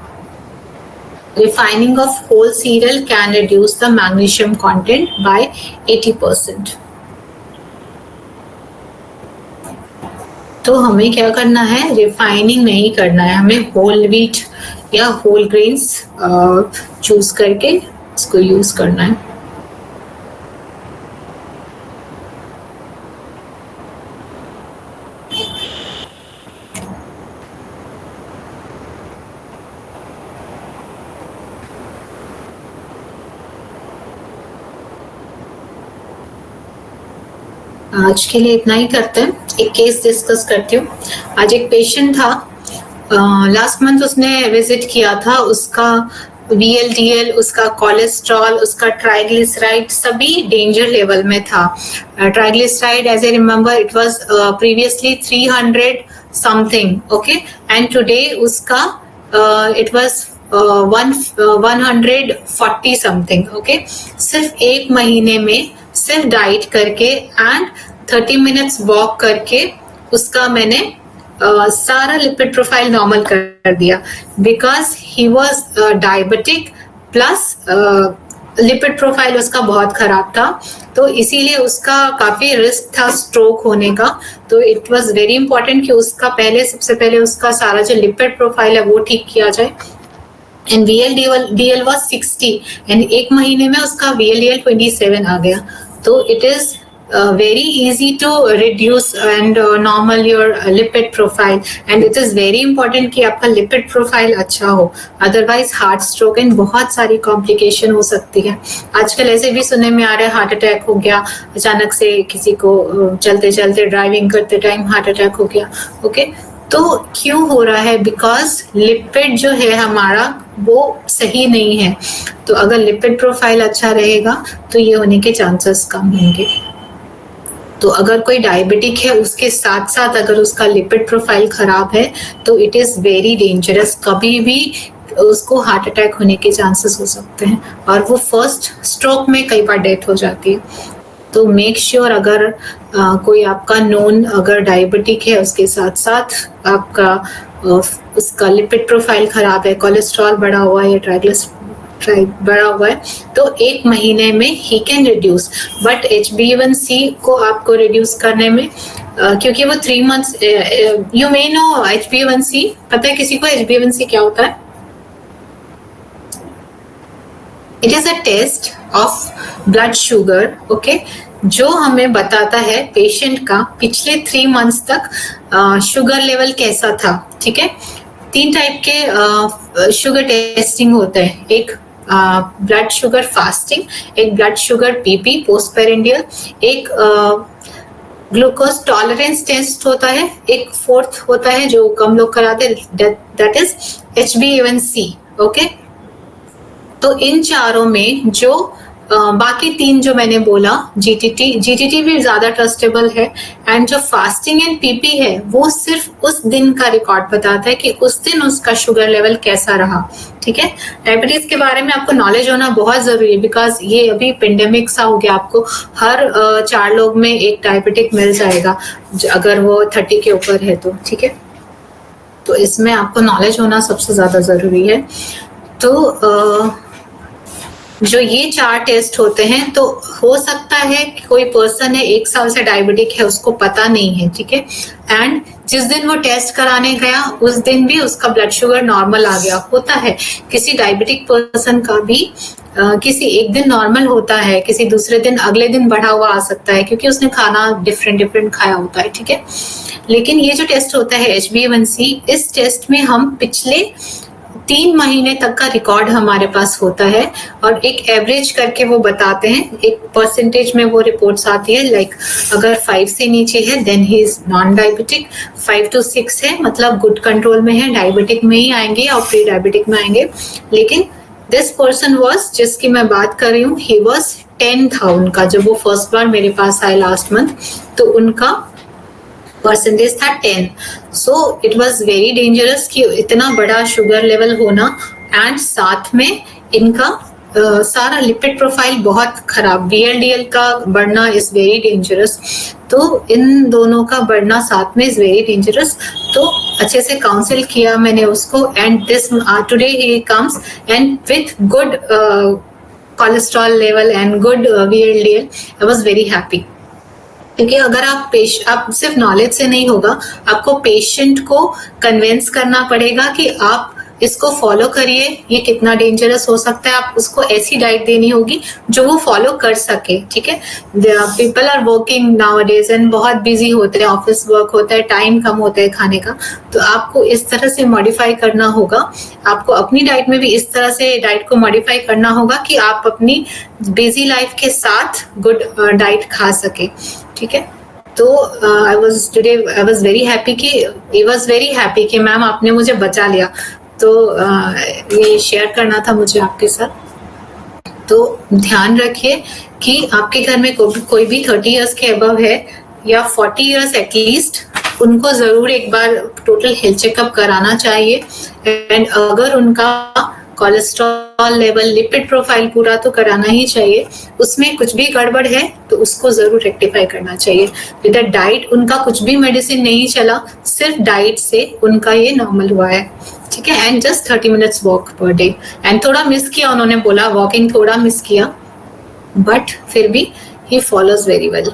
Refining of whole cereal can reduce the magnesium content by 80%. तो हमें क्या करना है, रिफाइनिंग नहीं करना है, हमें होल व्हीट या होल ग्रेन्स चूज करके इसको यूज करना है. आज के लिए इतना ही करते हैं. एक केस डिस्कस करती हूँ. आज एक पेशेंट था, लास्ट मंथ उसने विजिट किया था. उसका VLDL, उसका कोलेस्ट्रॉल, उसका ट्राइग्लिसराइड सभी डेंजर लेवल में था. Triglyceride as a remember it was previously 300 something, okay, and today उसका इट वाज 140 समथिंग, ओके. सिर्फ एक महीने में सिर्फ डाइट करके एंड 30 मिनट्स वॉक करके उसका मैंने सारा लिपिड प्रोफाइल नॉर्मल कर दिया. Because he was diabetic plus lipid profile उसका बहुत खराब था, तो इसीलिए उसका काफी रिस्क था स्ट्रोक होने का. तो इट वाज वेरी इंपॉर्टेंट कि उसका सबसे पहले उसका सारा जो लिपिड प्रोफाइल है वो ठीक किया जाए. एंड VLDL was 60 एंड एक महीने में उसका VLDL 27 आ गया. तो it is very easy to reduce and normal your lipid profile, and it is very important कि आपका lipid profile अच्छा हो, otherwise heart stroke and बहुत सारी complication हो सकती है. आजकल ऐसे भी सुनने में आ रहा है हार्ट अटैक हो गया अचानक से, किसी को चलते चलते ड्राइविंग करते टाइम हार्ट अटैक हो गया, ओके. तो क्यों हो रहा है? बिकॉज लिपिड जो है हमारा वो सही नहीं है. तो अगर लिपिड प्रोफाइल अच्छा रहेगा तो ये होने के चांसेस कम होंगे. तो अगर कोई डायबिटिक है उसके साथ साथ अगर उसका लिपिड प्रोफाइल खराब है तो इट इज वेरी डेंजरस. कभी भी उसको हार्ट अटैक होने के चांसेस हो सकते हैं और वो फर्स्ट स्ट्रोक में कई बार डेथ हो जाती है. तो मेक श्योर अगर कोई आपका नोन अगर डायबिटिक है उसके साथ साथ आपका उसका लिपिड प्रोफाइल खराब है, कोलेस्ट्रॉल बढ़ा हुआ है या ट्राइग्लिसराइड बढ़ा हुआ है, तो एक महीने में he can reduce. But HbA1c को आपको रिड्यूस करने में क्योंकि वो 3 months, you may no HbA1c, पता है किसी को HbA1c क्या होता है? It is a test of blood sugar, okay, जो हमें बताता है पेशेंट का पिछले 3 months तक शुगर लेवल कैसा था. ठीक है, 3 टाइप के शुगर टेस्टिंग होते हैं. एक ब्लड शुगर फास्टिंग, एक ब्लड शुगर PP पोस्टपेरेंडियल, एक ग्लूकोज टॉलरेंस टेस्ट होता है, एक 4th होता है जो कम लोग कराते हैं, दैट इज HbA1c, ओके. तो इन चारों में जो बाकी 3 जो मैंने बोला, GTT भी ज्यादा ट्रस्टेबल है, एंड जो फास्टिंग एंड PP है वो सिर्फ उस दिन का रिकॉर्ड बताता है कि उस दिन उसका शुगर लेवल कैसा रहा. ठीक है, डायबिटीज के बारे में आपको नॉलेज होना बहुत जरूरी है बिकॉज ये अभी पेंडेमिक सा हो गया. आपको हर 4 लोग में एक डायबिटिक मिल जाएगा अगर वो 30 के ऊपर है तो. ठीक है, तो इसमें आपको नॉलेज होना सबसे ज्यादा जरूरी है. तो जो ये 4 टेस्ट होते हैं, तो हो सकता है कि कोई पर्सन है 1 साल से डायबिटिक है उसको पता नहीं है. ठीक है, एंड जिस दिन वो टेस्ट कराने गया उस दिन भी उसका ब्लड शुगर नॉर्मल आ गया. होता है किसी डायबिटिक पर्सन का भी किसी एक दिन नॉर्मल होता है, किसी दूसरे दिन अगले दिन बढ़ा हुआ आ सकता है क्योंकि उसने खाना डिफरेंट खाया होता है. ठीक है, लेकिन ये जो टेस्ट होता है HbA1c, इस टेस्ट में हम पिछले 3 महीने तक का रिकॉर्ड हमारे पास होता है और एक एवरेज करके वो बताते हैं. एक परसेंटेज में वो रिपोर्ट्स आती है, लाइक अगर 5 से नीचे है then he is non diabetic, 5 to 6 है मतलब गुड कंट्रोल में है, डायबिटिक में ही आएंगे और प्री डायबिटिक में आएंगे. लेकिन दिस पर्सन वाज, जिसकी मैं बात कर रही हूँ, ही वाज 10 था उनका. जब वो फर्स्ट बार मेरे पास आए लास्ट मंथ तो उनका परसेंटेज था 10. So it was very dangerous कि इतना बड़ा शुगर लेवल होना एंड साथ में इनका सारा लिपिड प्रोफाइल बहुत खराब, VLDL का बढ़ना इज वेरी डेंजरस, तो इन दोनों का बढ़ना साथ में इज वेरी डेंजरस। तो अच्छे से काउंसिल किया मैंने उसको, and this today he comes and with good cholesterol level and good VLDL, I was very happy. क्योंकि अगर आप सिर्फ नॉलेज से नहीं होगा, आपको पेशेंट को कन्विंस करना पड़ेगा कि आप इसको फॉलो करिए, ये कितना डेंजरस हो सकता है। आप उसको ऐसी डाइट देनी होगी जो वो फॉलो कर सके, ठीक है। People are working nowadays and बहुत बिजी होते हैं, ऑफिस वर्क होता है, टाइम कम होता है खाने का, तो आपको इस तरह से मॉडिफाई करना होगा। आपको अपनी डाइट में भी इस तरह से डाइट को मॉडिफाई करना होगा कि आप अपनी बिजी लाइफ के साथ गुड डाइट खा सके, ठीक है। तो आई वाज वेरी हैप्पी कि मैम आपने मुझे बचा लिया। तो ये शेयर करना था मुझे आपके साथ। तो ध्यान रखिए कि आपके घर में कोई भी 30 इयर्स के अबव है या 40 इयर्स एटलीस्ट, उनको जरूर एक बार टोटल हेल्थ चेकअप कराना चाहिए। एंड अगर उनका कोलेस्ट्रॉल लेवल, लिपिड प्रोफाइल पूरा तो कराना ही चाहिए, उसमें कुछ भी गड़बड़ है तो उसको जरूर रेक्टिफाई करना चाहिए। विद द डाइट उनका कुछ भी मेडिसिन नहीं चला, सिर्फ डाइट से उनका ये नॉर्मल हुआ है, ठीक है। And just 30 minutes walk per day. And थोड़ा मिस किया, उन्होंने बोला वॉकिंग थोड़ा मिस किया, बट फिर भी he follows very well.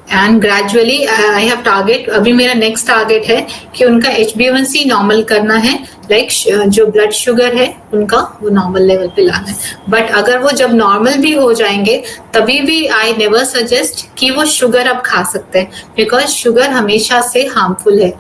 And gradually I have target, अभी मेरा नेक्स्ट टारगेट है कि उनका HbA1c नॉर्मल करना है, लाइक जो ब्लड शुगर है उनका वो नॉर्मल लेवल पे लाना है। बट अगर वो जब नॉर्मल भी हो जाएंगे तभी भी आई नेवर सजेस्ट कि वो शुगर अब खा सकते हैं, बिकॉज शुगर हमेशा से हार्मफुल है,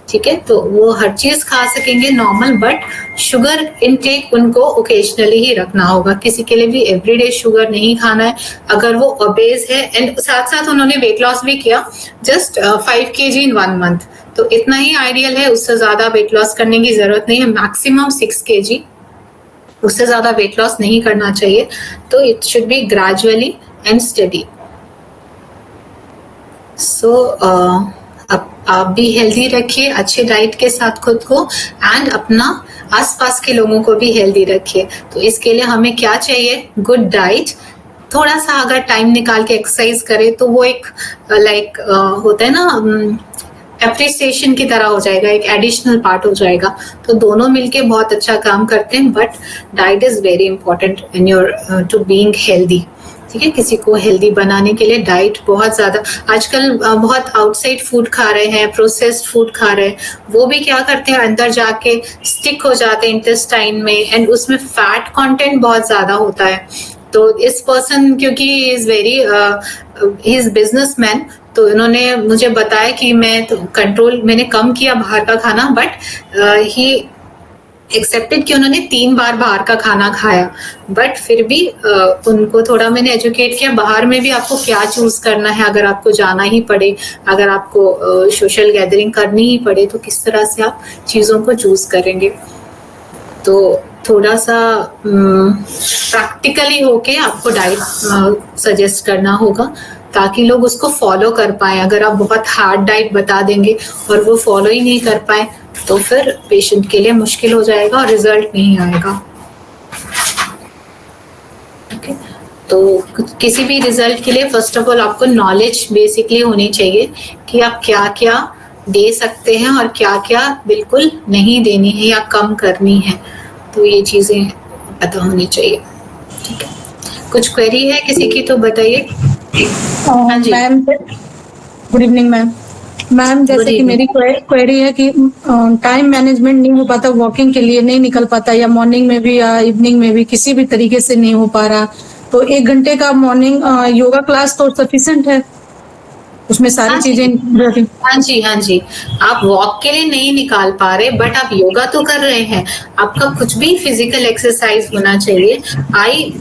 ठीक है। तो वो हर चीज खा सकेंगे नॉर्मल, बट शुगर इनटेक उनको ओकेजनली ही रखना होगा। किसी के लिए भी एवरीडे शुगर नहीं खाना है अगर वो ओबेज है। एंड साथ साथ उन्होंने वेट लॉस भी किया, जस्ट 5 kg इन 1 month, तो इतना ही आइडियल है, उससे ज्यादा वेट लॉस करने की जरूरत नहीं है। मैक्सिमम 6 kg, उससे ज्यादा वेट लॉस नहीं करना चाहिए। तो it should be gradually and study. So आप भी हेल्दी रखिए अच्छे डाइट के साथ खुद को, एंड अपना आसपास के लोगों को भी हेल्दी रखिए। तो इसके लिए हमें क्या चाहिए? गुड डाइट, थोड़ा सा अगर टाइम निकाल के एक्सरसाइज करें तो वो एक लाइक होता है ना, एप्रिसिएशन की तरह हो जाएगा, एक एडिशनल पार्ट हो जाएगा। तो दोनों मिलके बहुत अच्छा काम करते हैं, but diet is very important in your to being healthy, ठीक है। किसी को हेल्दी बनाने के लिए डाइट बहुत ज्यादा, आजकल बहुत आउटसाइड फूड खा रहे हैं, प्रोसेस्ड फूड खा रहे हैं, वो भी क्या करते हैं अंदर जाके स्टिक हो जाते हैं इंटेस्टाइन में, एंड उसमें फैट कंटेंट बहुत ज्यादा होता है। तो इस पर्सन, क्योंकि ही इज बिजनेसमैन, तो इन्होंने मुझे बताया कि मैंने कम किया बाहर का खाना, बट ही एक्सेप्टेड कि उन्होंने 3 बार बाहर का खाना खाया, बट फिर भी उनको थोड़ा मैंने एजुकेट किया बाहर में भी आपको क्या चूज करना है। अगर आपको जाना ही पड़े, अगर आपको सोशल गैदरिंग करनी ही पड़े, तो किस तरह से आप चीजों को चूज करेंगे। तो थोड़ा सा प्रैक्टिकली होके आपको डाइट सजेस्ट करना होगा ताकि लोग उसको फॉलो कर पाए। अगर आप बहुत हार्ड डाइट बता देंगे और वो फॉलो ही नहीं कर पाए तो फिर पेशेंट के लिए मुश्किल हो जाएगा और रिजल्ट नहीं आएगा। ओके, तो किसी भी रिजल्ट के लिए फर्स्ट ऑफ ऑल आपको नॉलेज बेसिकली होनी चाहिए कि आप क्या क्या दे सकते हैं और क्या क्या बिल्कुल नहीं देनी है या कम करनी है। तो ये चीजें पता होनी चाहिए, ठीक है। कुछ क्वेरी है किसी की तो बताइए। हाँ जी ma'am, good evening ma'am. Ma'am जैसे कि मेरी क्वेरी है कि टाइम मैनेजमेंट नहीं हो पाता, वॉकिंग के लिए नहीं निकल पाता, या मॉर्निंग में भी या इवनिंग में भी किसी भी तरीके से नहीं हो पा रहा, तो 1 घंटे का मॉर्निंग योगा क्लास तो सफिशिएंट है, उसमें सारी चीजें। हाँ जी, आप वॉक के लिए नहीं निकाल पा रहे बट आप योगा तो कर रहे हैं। आपका कुछ भी फिजिकल एक्सरसाइज होना चाहिए। I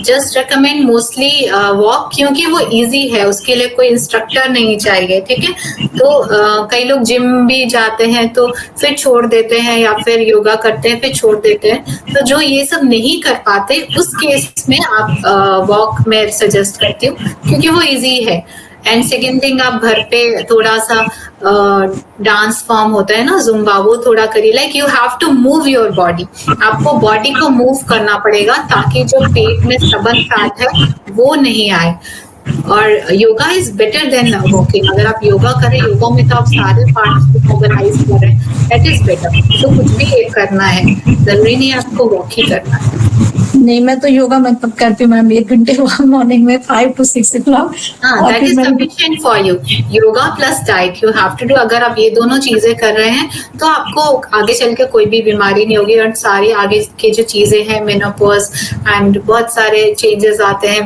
just recommend mostly walk, क्योंकि वो इजी है, उसके लिए कोई इंस्ट्रक्टर नहीं चाहिए, ठीक है। तो कई लोग जिम भी जाते हैं तो फिर छोड़ देते हैं, या फिर योगा करते हैं फिर छोड़ देते हैं। तो जो ये सब नहीं कर पाते उस केस में आप वॉक में सजेस्ट करती हूँ, क्योंकि वो इजी है। एंड सेकेंड थिंग, आप घर पे थोड़ा सा डांस फॉर्म होता है ना, जुम्बा, वो थोड़ा करिए. Like you have to move your body. आपको बॉडी को मूव करना पड़ेगा ताकि जो पेट में stubborn फैट है वो नहीं आए. और yoga is better than walking. अगर आप योगा करें, योगा में तो आप सारे पार्ट्स को मोबिलाइज कर रहे हैं, दैट इज बेटर. तो कुछ भी एक करना है, जरूरी नहीं आपको वॉक ही करना है. नहीं, मैं तो योगा मैं करती हूँ मैम 1 घंटे मॉर्निंग में 5 to 6 o'clock. हाँ, that is sufficient for you. Yoga plus diet you have to do. अगर आप ये दोनों चीजें कर रहे हैं तो आपको आगे चल के कोई भी बीमारी नहीं होगी. और सारी आगे की जो चीजें हैं, मेनोपॉज एंड बहुत सारे चेंजेस आते हैं,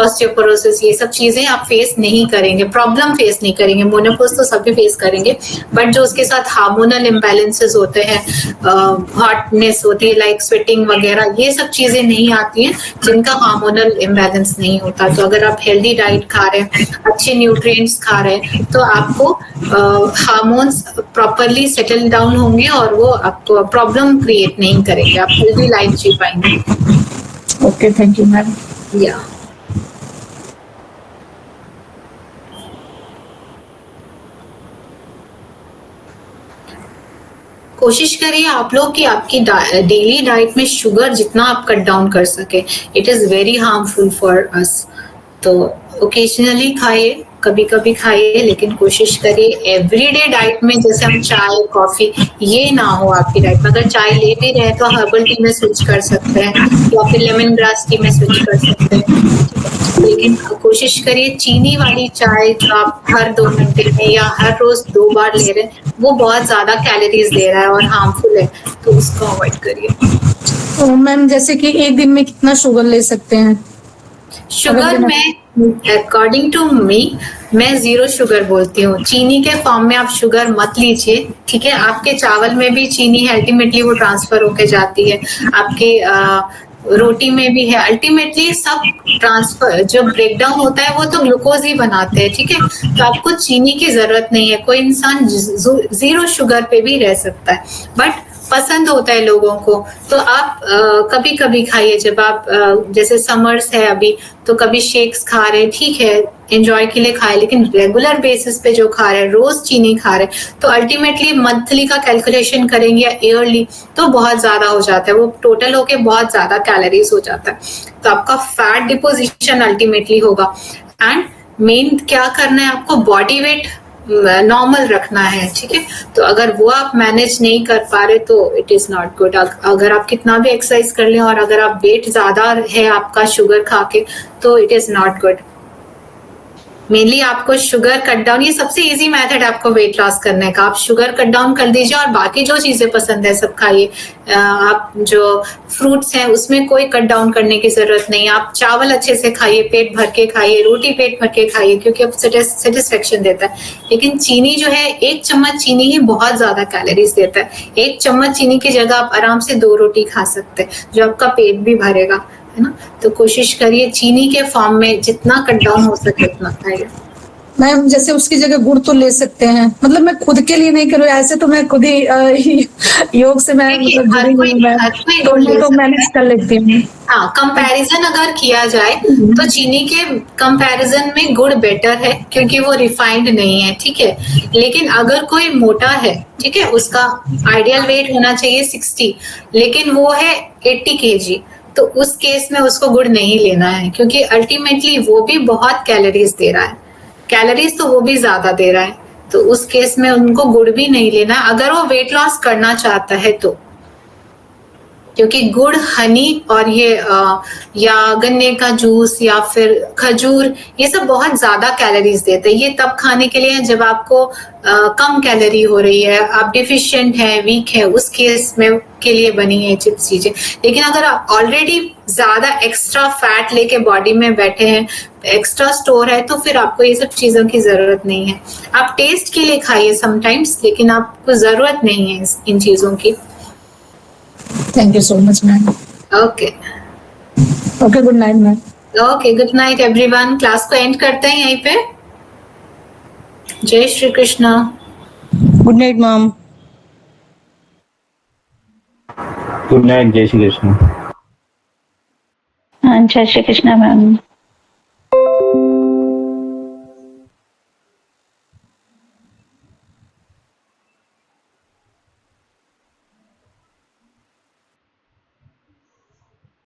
ऑस्टियोपोरोसिस, ये सब चीजें आप फेस नहीं करेंगे, प्रॉब्लम फेस नहीं करेंगे. मोनोपॉज तो सभी फेस करेंगे, बट जो उसके साथ हार्मोनल इम्बैलेंसेस होते हैं, हॉटनेस होती है, लाइक स्वेटिंग वगैरह, ये सब चीजें नहीं आती हैं जिनका हार्मोनल इम्बैलेंस नहीं होता. तो अगर आप हेल्दी डाइट खा रहे हैं, अच्छे न्यूट्रिएंट्स खा रहे हैं, तो आपको हार्मोन्स प्रॉपरली सेटल डाउन होंगे और वो आपको प्रॉब्लम क्रिएट नहीं करेंगे. आप हेल्दी लाइफ जी पाएंगे. Okay, thank you ma'am. या कोशिश करिए आप लोग कि आपकी डेली डाइट में शुगर जितना आप कट डाउन कर सके. It is very harmful for us. तो ओकेजनली खाइए, कभी कभी खाइए, लेकिन कोशिश करिए एवरीडे डाइट में, जैसे हम चाय कॉफी, ये ना हो आपकी डाइट में. अगर चाय ले भी रहे तो हर्बल टी में स्विच कर सकते हैं या फिर लेमन ग्रास टी में स्विच कर सकते हैं. लेकिन कोशिश करिए चीनी वाली चाय जो आप हर 2 घंटे में या हर रोज 2 बार ले रहे हैं, वो बहुत ज्यादा कैलोरीज दे रहा है और हार्मफुल है, तो उसको अवॉइड करिए. तो मैम जैसे कि एक दिन में कितना शुगर ले सकते हैं? शुगर में अकॉर्डिंग टू मी, मैं 0 शुगर बोलती हूँ. चीनी के फॉर्म में आप शुगर मत लीजिए, ठीक है. आपके चावल में भी चीनी है, अल्टीमेटली वो ट्रांसफर होके जाती है. आपके रोटी में भी है. अल्टीमेटली सब ट्रांसफर, जो ब्रेक डाउन होता है वो तो ग्लूकोज ही बनाते हैं, ठीक है. तो आपको चीनी की जरूरत नहीं है. कोई इंसान 0 शुगर पे भी रह सकता है, बट पसंद होता है लोगों को. तो आप कभी कभी खाइए, जब आप जैसे समर्स है अभी, तो कभी शेक्स खा रहे हैं, ठीक है, एंजॉय के लिए खाए. लेकिन रेगुलर बेसिस पे जो खा रहे हैं, रोज चीनी खा रहे हैं, तो अल्टीमेटली मंथली का कैलकुलेशन करेंगे या ईयरली, तो बहुत ज्यादा हो जाता है. वो टोटल होके बहुत ज्यादा कैलोरीज हो जाता है. तो आपका फैट डिपोजिशन अल्टीमेटली होगा. एंड मेन क्या करना है, आपको बॉडी वेट नॉर्मल रखना है, ठीक है. तो अगर वो आप मैनेज नहीं कर पा रहे तो इट इज नॉट गुड. अगर आप कितना भी एक्सरसाइज कर लें और अगर आप वेट ज्यादा है आपका शुगर खा के, तो it is not good. Mainly आपको शुगर कट डाउन, ये सबसे इजी मेथड है आपको वेट लॉस करने का. आप शुगर कट डाउन कर दीजिए और बाकी जो चीजें पसंद है सब खाइए. आप जो फ्रूट्स हैं उसमें कोई कट डाउन करने की जरूरत नहीं. आप चावल अच्छे से खाइए, पेट भर के खाइए, रोटी पेट भर के खाइए, क्योंकि अब सेटिस्फेक्शन देता है. लेकिन चीनी जो है, 1 चम्मच चीनी ही बहुत ज्यादा कैलोरीज देता है. 1 चम्मच चीनी की जगह आप आराम से 2 रोटी खा सकते हैं, जो आपका पेट भी भरेगा, है ना. तो कोशिश करिए चीनी के फॉर्म में जितना कट डाउन हो सके उतना खाइए. मैम जैसे उसकी जगह गुड़ तो ले सकते हैं, मतलब मैं खुद के लिए नहीं करूँ, ऐसे तो मैं खुद ही योग से मैं तो मैनेज कर लेती हूँ. हाँ, कंपैरिजन अगर किया जाए तो चीनी के कंपैरिजन में गुड़ बेटर है, क्योंकि वो रिफाइंड नहीं है, ठीक है. लेकिन अगर कोई मोटा है, ठीक है, उसका आइडियल वेट होना चाहिए 60, लेकिन वो है 80 kg, तो उस केस में उसको गुड़ नहीं लेना है, क्योंकि अल्टीमेटली वो भी बहुत कैलोरीज दे रहा है. कैलोरीज तो वो भी ज्यादा दे रहा है, तो उस केस में उनको गुड़ भी नहीं लेना अगर वो वेट लॉस करना चाहता है तो. क्योंकि गुड़, हनी और ये या गन्ने का जूस या फिर खजूर, ये सब बहुत ज्यादा कैलोरीज देते हैं. ये तब खाने के लिए जब आपको कम कैलोरी हो रही है, आप डिफिशिएंट है, वीक है, उस केस में के लिए बनी है चिप्स चीजें. लेकिन अगर आप ऑलरेडी ज्यादा एक्स्ट्रा फैट लेके बॉडी में बैठे हैं, एक्स्ट्रा स्टोर है, तो फिर आपको ये सब चीजों की जरूरत नहीं है. आप टेस्ट के लिए खाइए समटाइम्स, लेकिन आपको जरूरत नहीं है इन चीजों की. Thank you so much ma'am. Okay, good night ma'am. Okay, good night everyone. Class को एंड करते हैं यहीं पे. जय Shri Krishna. Good night ma'am. Good night. जय श्री कृष्ण. हाँ, जय श्री कृष्णा मैम.